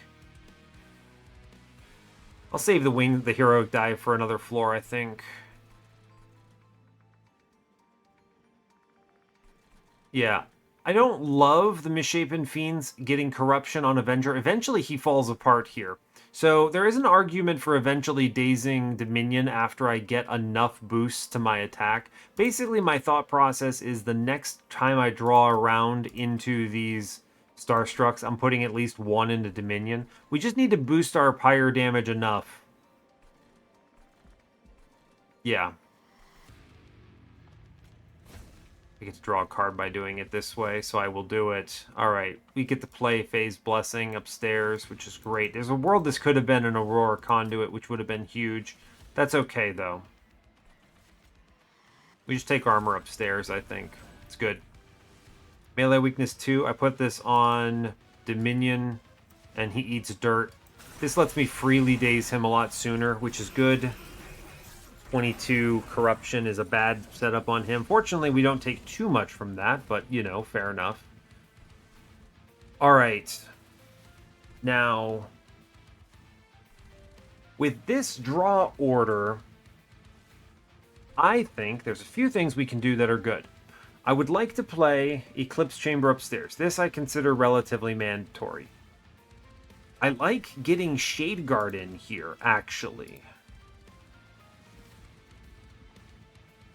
I'll save the Heroic Dive for another floor, I think. Yeah. I don't love the Misshapen Fiends getting Corruption on Avenger. Eventually he falls apart here. So there is an argument for eventually dazing Dominion after I get enough boosts to my attack. Basically my thought process is the next time I draw around into these Starstrucks. I'm putting at least one into Dominion. We just need to boost our Pyre damage enough. Yeah. I get to draw a card by doing it this way, so I will do it. Alright, we get to play Phase Blessing upstairs, which is great. There's a world this could have been an Aurora Conduit, which would have been huge. That's okay, though. We just take armor upstairs, I think. It's good. Melee weakness 2. I put this on Dominion, and he eats dirt. This lets me freely daze him a lot sooner, which is good. 22 corruption is a bad setup on him. Fortunately, we don't take too much from that, but, you know, fair enough. All right. Now, with this draw order, I think there's a few things we can do that are good. I would like to play Eclipse Chamber upstairs. This I consider relatively mandatory. I like getting Shade Guard in here, actually.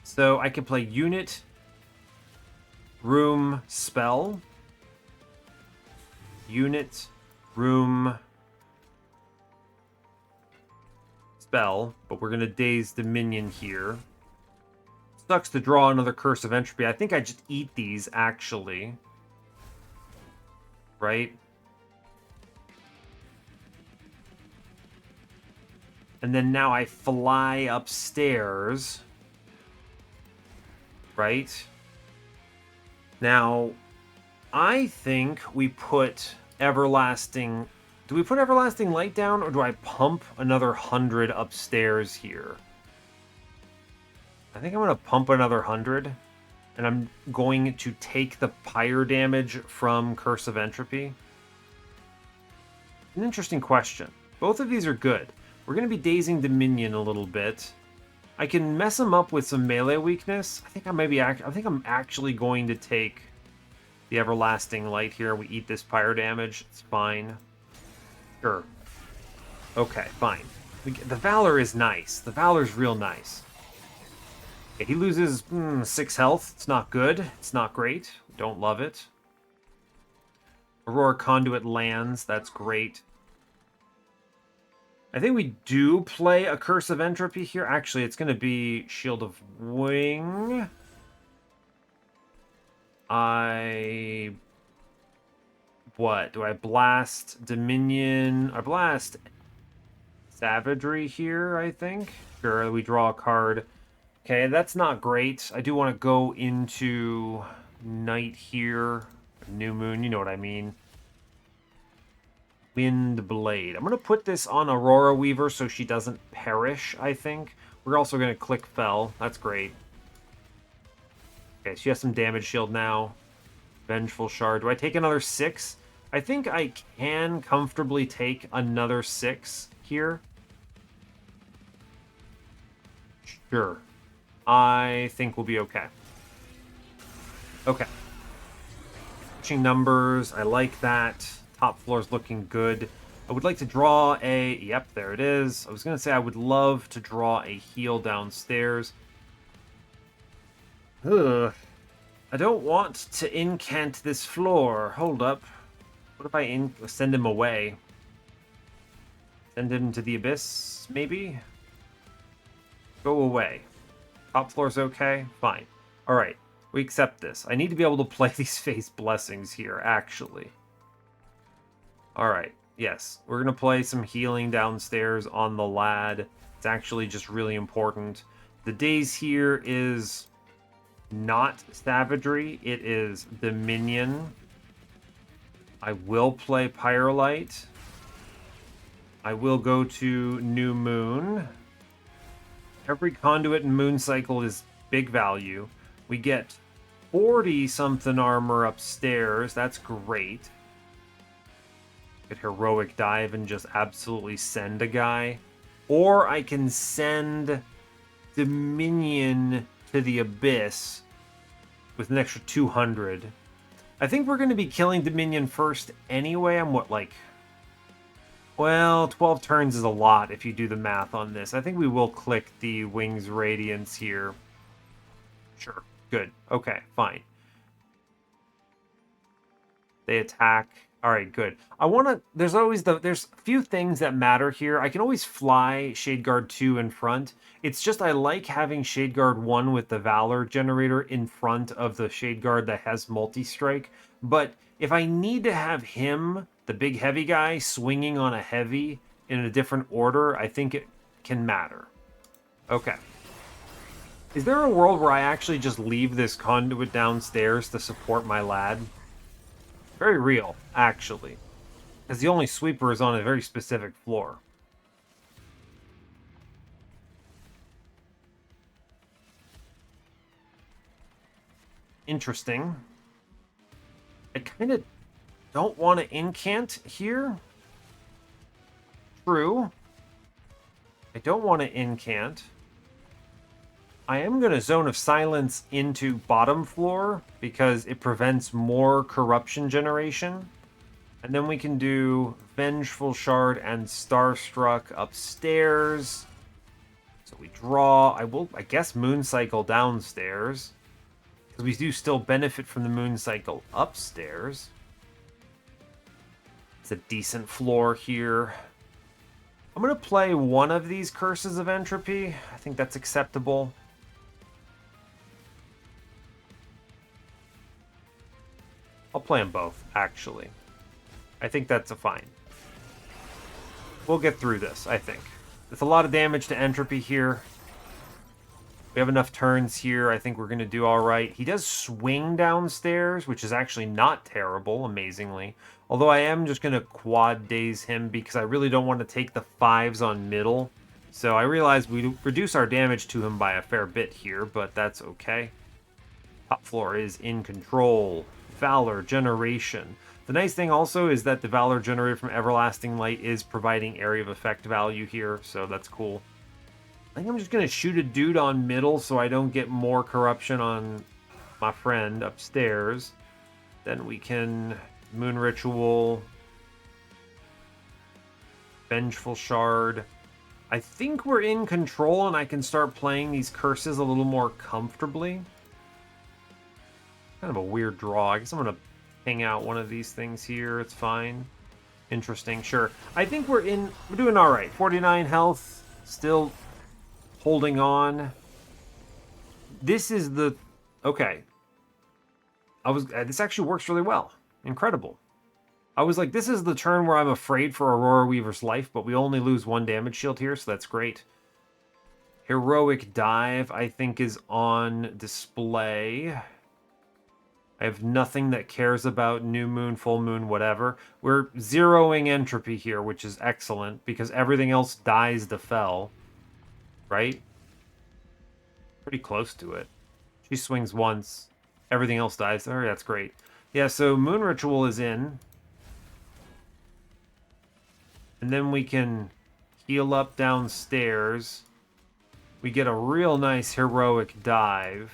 So I can play Unit, Room, Spell. Unit, Room, Spell. But we're going to Daze Dominion here. Sucks to draw another Curse of Entropy. I think I just eat these, actually. Right? And then now I fly upstairs. Right? Now, I think we put Everlasting... Do we put Everlasting Light down, or do I pump another 100 upstairs here? I think I'm going to pump another 100, and I'm going to take the Pyre damage from Curse of Entropy. An interesting question. Both of these are good. We're going to be dazing Dominion a little bit. I can mess him up with some melee weakness. I think I'm actually going to take the Everlasting Light here. We eat this Pyre damage. It's fine. Sure. Okay, fine. The Valor is nice. The Valor's real nice. Okay, he loses 6 health. It's not good. It's not great. Don't love it. Aurora Conduit lands. That's great. I think we do play a Curse of Entropy here. Actually, it's going to be Shield of Wing. What? Do I blast Dominion? I blast Savagery here, I think. Sure, we draw a card. Okay, that's not great. I do want to go into Night here. New Moon, you know what I mean. Wind Blade. I'm going to put this on Aurora Weaver so she doesn't perish, I think. We're also going to click Fell. That's great. Okay, she has some damage shield now. Vengeful Shard. Do I take another 6? I think I can comfortably take another 6 here. Sure. I think we'll be okay. Okay. Switching numbers. I like that. Top floor's looking good. I would like to draw a... Yep, there it is. I was going to say I would love to draw a heal downstairs. Ugh. I don't want to incant this floor. Hold up. What if I send him away? Send him to the abyss, maybe? Go away. Top floor's okay? Fine. Alright, we accept this. I need to be able to play these Phase Blessings here, actually. Alright, yes. We're going to play some healing downstairs on the lad. It's actually just really important. The daze here is not Savagery. It is Dominion. I will play Pyrelight. I will go to New Moon. Every Conduit and Moon Cycle is big value. We get 40-something armor upstairs. That's great. Get Heroic Dive and just absolutely send a guy. Or I can send Dominion to the Abyss with an extra 200. I think we're going to be killing Dominion first anyway. I'm what, like... Well, 12 turns is a lot if you do the math on this. I think we will click the Wings Radiance here. Sure. Good. Okay, fine. They attack. All right, good. I want to. There's a few things that matter here. I can always fly Shade Guard 2 in front. It's just I like having Shade Guard 1 with the Valor generator in front of the Shade Guard that has multi-strike. But if I need to have him, the big heavy guy, swinging on a heavy in a different order, I think it can matter. Okay. Is there a world where I actually just leave this conduit downstairs to support my lad? Very real, actually. Because the only sweeper is on a very specific floor. Interesting. I kind of don't want to incant here. True. I don't want to incant. I am going to Zone of Silence into bottom floor because it prevents more corruption generation. And then we can do Vengeful Shard and Starstruck upstairs. So we draw. I guess Moon Cycle downstairs. Because we do still benefit from the Moon Cycle upstairs. It's a decent floor here. I'm going to play one of these Curses of Entropy. I think that's acceptable. I'll play them both, actually. I think that's a fine. We'll get through this, I think. There's a lot of damage to Entropy here. We have enough turns here. I think we're going to do all right. He does swing downstairs, which is actually not terrible, amazingly. Although I am just going to quad daze him because I really don't want to take the 5s on middle. So I realize we reduce our damage to him by a fair bit here, but that's okay. Top floor is in control. Valor generation. The nice thing also is that the Valor generated from Everlasting Light is providing area of effect value here, so that's cool. I think I'm just going to shoot a dude on middle so I don't get more corruption on my friend upstairs. Then we can Moon Ritual, Vengeful Shard. I think we're in control and I can start playing these curses a little more comfortably. Kind of a weird draw. I guess I'm going to ping out one of these things here. It's fine. Interesting. Sure. I think we're doing all right. 49 health. Still holding on. This is the... Okay. This actually works really well. Incredible. I was like, this is the turn where I'm afraid for Aurora Weaver's life, but we only lose 1 damage shield here, so that's great. Heroic Dive, I think, is on display. I have nothing that cares about new moon, full moon, whatever. We're zeroing entropy here, which is excellent, because everything else dies to Fel. Right? Pretty close to it. She swings once. Everything else dies. Oh, that's great. Yeah, so Moon Ritual is in. And then we can heal up downstairs. We get a real nice heroic dive.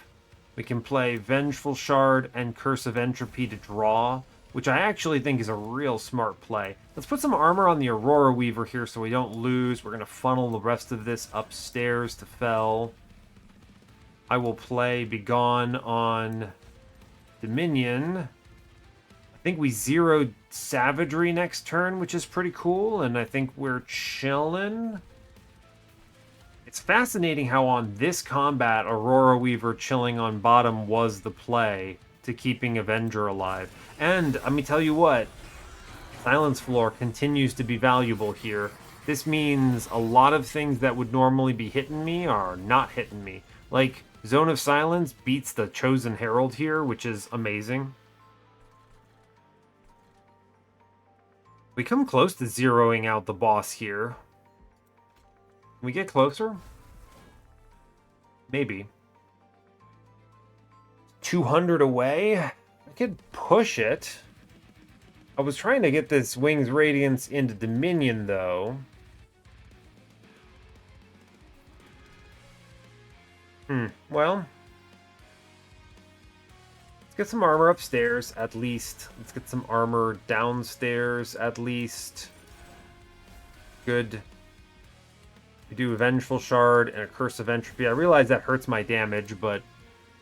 We can play Vengeful Shard and Curse of Entropy to draw, which I actually think is a real smart play. Let's put some armor on the Aurora Weaver here so we don't lose. We're going to funnel the rest of this upstairs to Fel. I will play Begone on Dominion. I think we zeroed Savagery next turn, which is pretty cool, and I think we're chilling. It's fascinating how on this combat, Aurora Weaver chilling on bottom was the play to keeping Avenger alive. And, let me tell you what, Silence Floor continues to be valuable here. This means a lot of things that would normally be hitting me are not hitting me. Like, Zone of Silence beats the Chosen Herald here, which is amazing. We come close to zeroing out the boss here. Can we get closer? Maybe. 200 away? I could push it. I was trying to get this Wings Radiance into Dominion, though. Well. Let's get some armor upstairs, at least. Let's get some armor downstairs, at least. Good. We do a Vengeful Shard and a Curse of Entropy. I realize that hurts my damage, but...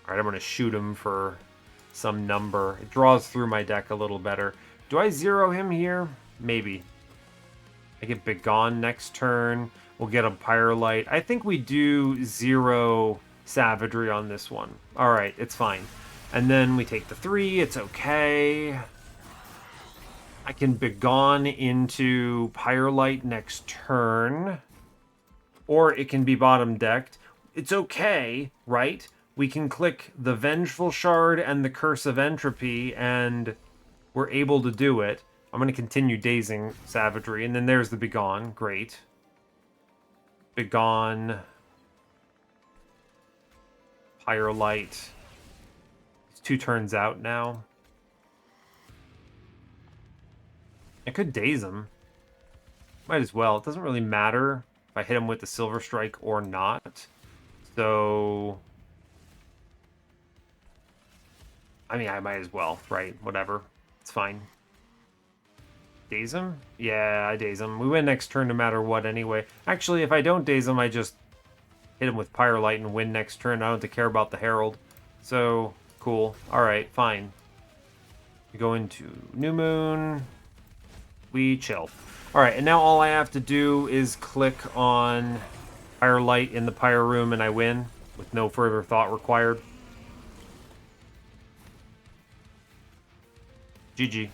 Alright, I'm going to shoot him for some number. It draws through my deck a little better. Do I zero him here? Maybe. I get Begone next turn. We'll get a Pyre Light. I think we do 0 Savagery on this one. Alright, it's fine. And then we take the 3. It's okay. I can Begone into Pyre Light next turn. Or it can be bottom decked. It's okay, right? We can click the Vengeful Shard and the Curse of Entropy, and we're able to do it. I'm going to continue dazing Savagery, and then there's the Begone. Great. Begone. Pyre Light. It's 2 turns out now. I could daze him. Might as well. It doesn't really matter if I hit him with the Silver Strike or not. So... I mean, I might as well, right? Whatever. It's fine. Daze him? Yeah, I daze him. We win next turn no matter what anyway. Actually, if I don't daze him, I just hit him with Pyre Light and win next turn. I don't have to care about the Herald. So, cool. Alright, fine. We go into New Moon. We chill. Alright, and now all I have to do is click on Pyre Light in the Pyre room and I win with no further thought required. GG.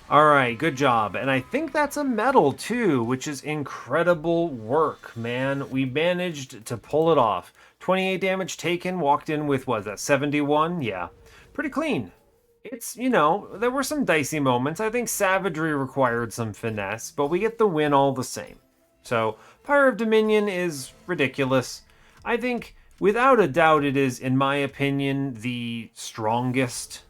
Alright, good job. And I think that's a medal too, which is incredible work, man. We managed to pull it off. 28 damage taken, walked in with, what is that, 71? Yeah, pretty clean. It's, you know, there were some dicey moments. I think Savagery required some finesse, but we get the win all the same. So, Pyre of Dominion is ridiculous. I think, without a doubt, it is, in my opinion, the strongest.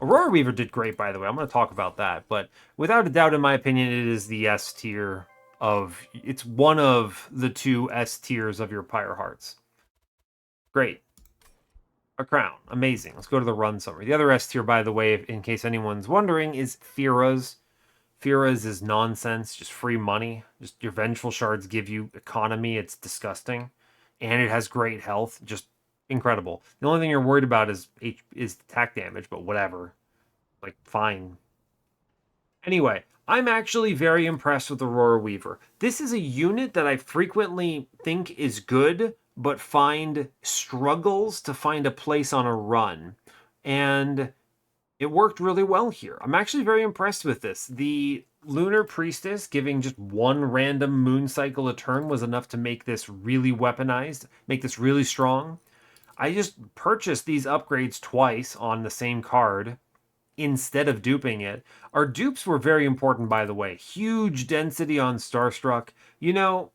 Aurora Weaver did great, by the way. I'm going to talk about that. But without a doubt, in my opinion, it is the S tier of... It's one of the 2 S tiers of your Pyre Hearts. Great. A crown. Amazing. Let's go to the run summary. The other S tier, by the way, in case anyone's wondering, is Fira's. Fira's is nonsense. Just free money. Just your Vengeful Shards give you economy. It's disgusting. And it has great health. Just incredible. The only thing you're worried about is attack damage, but whatever. Like, fine. Anyway, I'm actually very impressed with Aurora Weaver. This is a unit that I frequently think is good, but struggles to find a place on a run. And it worked really well here. I'm actually very impressed with this. The Lunar Priestess giving just 1 random moon cycle a turn was enough to make this really weaponized, make this really strong. I just purchased these upgrades twice on the same card instead of duping it. Our dupes were very important, by the way. Huge density on Starstruck. You know,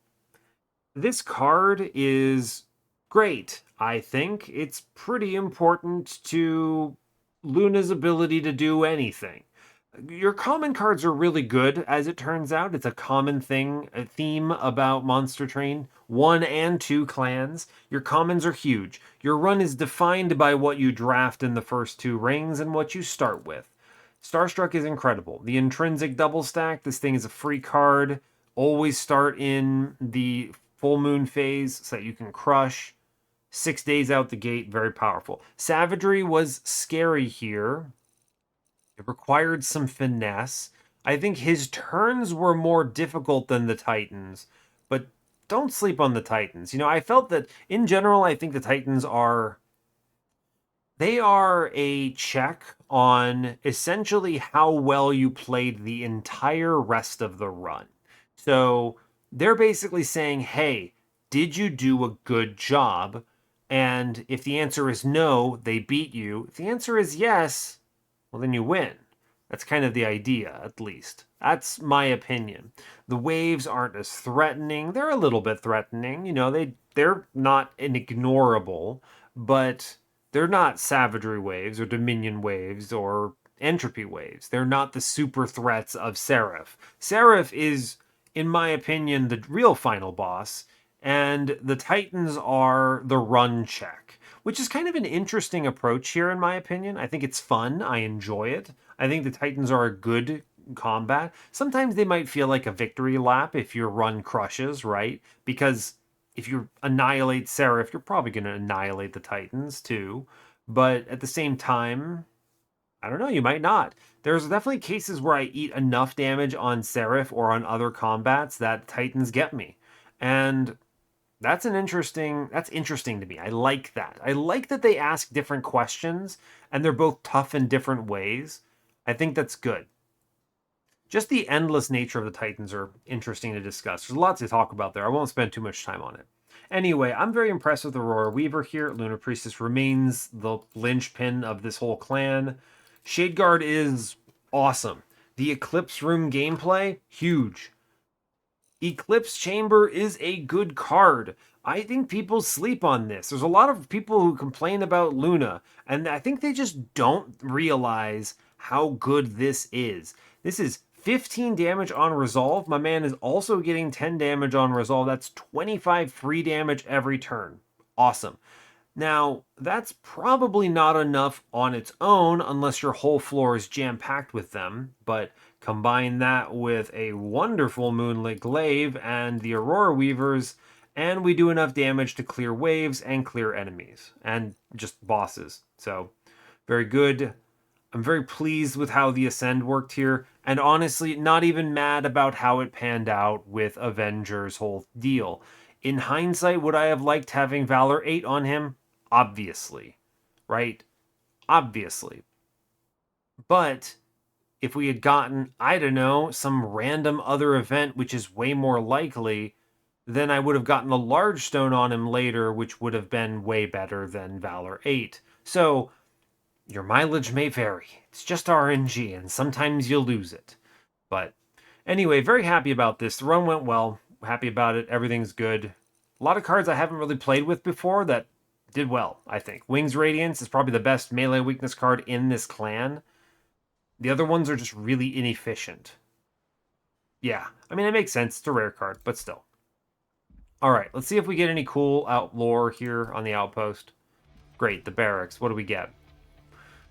this card is great, I think. It's pretty important to Luna's ability to do anything. Your common cards are really good, as it turns out. It's a common thing, a theme about Monster Train. 1 and 2 clans. Your commons are huge. Your run is defined by what you draft in the first 2 rings and what you start with. Starstruck is incredible. The intrinsic double stack, this thing is a free card. Always start in the full moon phase so that you can crush. 6 days out the gate, very powerful. Savagery was scary here. It required some finesse. I think his turns were more difficult than the Titans, but don't sleep on the Titans. You know, I felt that, in general, I think the Titans are... They are a check on essentially how well you played the entire rest of the run. So they're basically saying, hey, did you do a good job? And if the answer is no, they beat you. If the answer is yes, well, then you win. That's kind of the idea, at least. That's my opinion. The waves aren't as threatening. They're a little bit threatening. You know, they're not ignorable, but they're not savagery waves or dominion waves or entropy waves. They're not the super threats of Seraph. Seraph is, in my opinion, the real final boss, and the Titans are the run check, which is kind of an interesting approach here, in my opinion. I think it's fun. I enjoy it. I think the Titans are a good combat. Sometimes they might feel like a victory lap if your run crushes, right? Because if you annihilate Seraph, you're probably going to annihilate the Titans too. But at the same time, I don't know, you might not. There's definitely cases where I eat enough damage on Seraph or on other combats that Titans get me. And that's interesting to me. I like that. I like that they ask different questions and they're both tough in different ways. I think that's good. Just the endless nature of the Titans are interesting to discuss. There's lots to talk about there. I won't spend too much time on it. Anyway, I'm very impressed with Aurora Weaver here. Luna Priestess remains the linchpin of this whole clan. Shadeguard is awesome. The Eclipse Room gameplay, huge. Eclipse Chamber is a good card. I think people sleep on this. There's a lot of people who complain about Luna, and I think they just don't realize how good this is. This is 15 damage on resolve. My man is also getting 10 damage on resolve. That's 25 free damage every turn. Awesome. Now, that's probably not enough on its own unless your whole floor is jam-packed with them, but combine that with a wonderful Moonlit Glaive and the Aurora Weavers, and we do enough damage to clear waves and clear enemies, and just bosses. So, very good. I'm very pleased with how the Ascend worked here, and honestly, not even mad about how it panned out with Avenger's whole deal. In hindsight, would I have liked having Valor 8 on him? Obviously. Right? Obviously. But if we had gotten, I don't know, some random other event, which is way more likely, then I would have gotten a large stone on him later, which would have been way better than Valor 8. So, your mileage may vary. It's just RNG, and sometimes you'll lose it. But anyway, very happy about this. The run went well. Happy about it. Everything's good. A lot of cards I haven't really played with before that did well, I think. Wings Radiance is probably the best melee weakness card in this clan. The other ones are just really inefficient. Yeah, I mean, it makes sense. It's a rare card, but still. Alright, let's see if we get any cool lore here on the outpost. Great, the barracks. What do we get?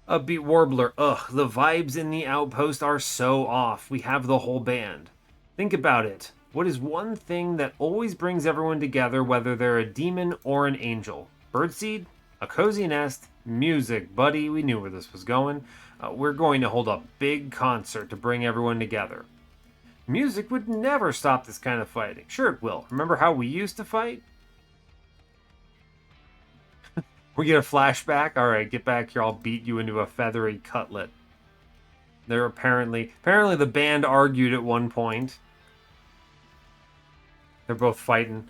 Upbeat Warbler. Ugh, the vibes in the outpost are so off. We have the whole band. Think about it. What is one thing that always brings everyone together, whether they're a demon or an angel? Birdseed? A cozy nest? Music, buddy. We knew where this was going. We're going to hold a big concert to bring everyone together. Music would never stop this kind of fighting. Sure it will. Remember how we used to fight? We get a flashback? Alright, get back here. I'll beat you into a feathery cutlet. They're apparently the band argued at one point. They're both fighting.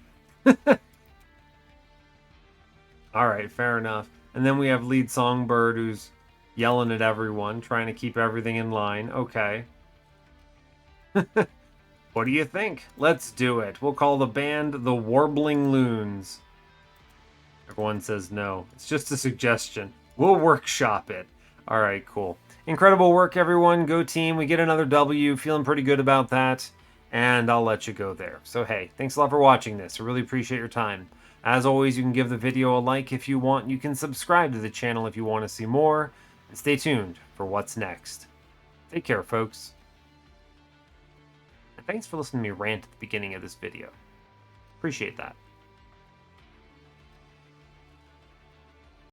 Alright, fair enough. And then we have lead songbird who's yelling at everyone, trying to keep everything in line. Okay. What do you think? Let's do it. We'll call the band the Warbling Loons. Everyone says no. It's just a suggestion. We'll workshop it. Alright, cool. Incredible work, everyone. Go team. We get another W. Feeling pretty good about that. And I'll let you go there. So hey, thanks a lot for watching this. I really appreciate your time. As always, you can give the video a like if you want. You can subscribe to the channel if you want to see more. And stay tuned for what's next. Take care, folks. And thanks for listening to me rant at the beginning of this video. Appreciate that.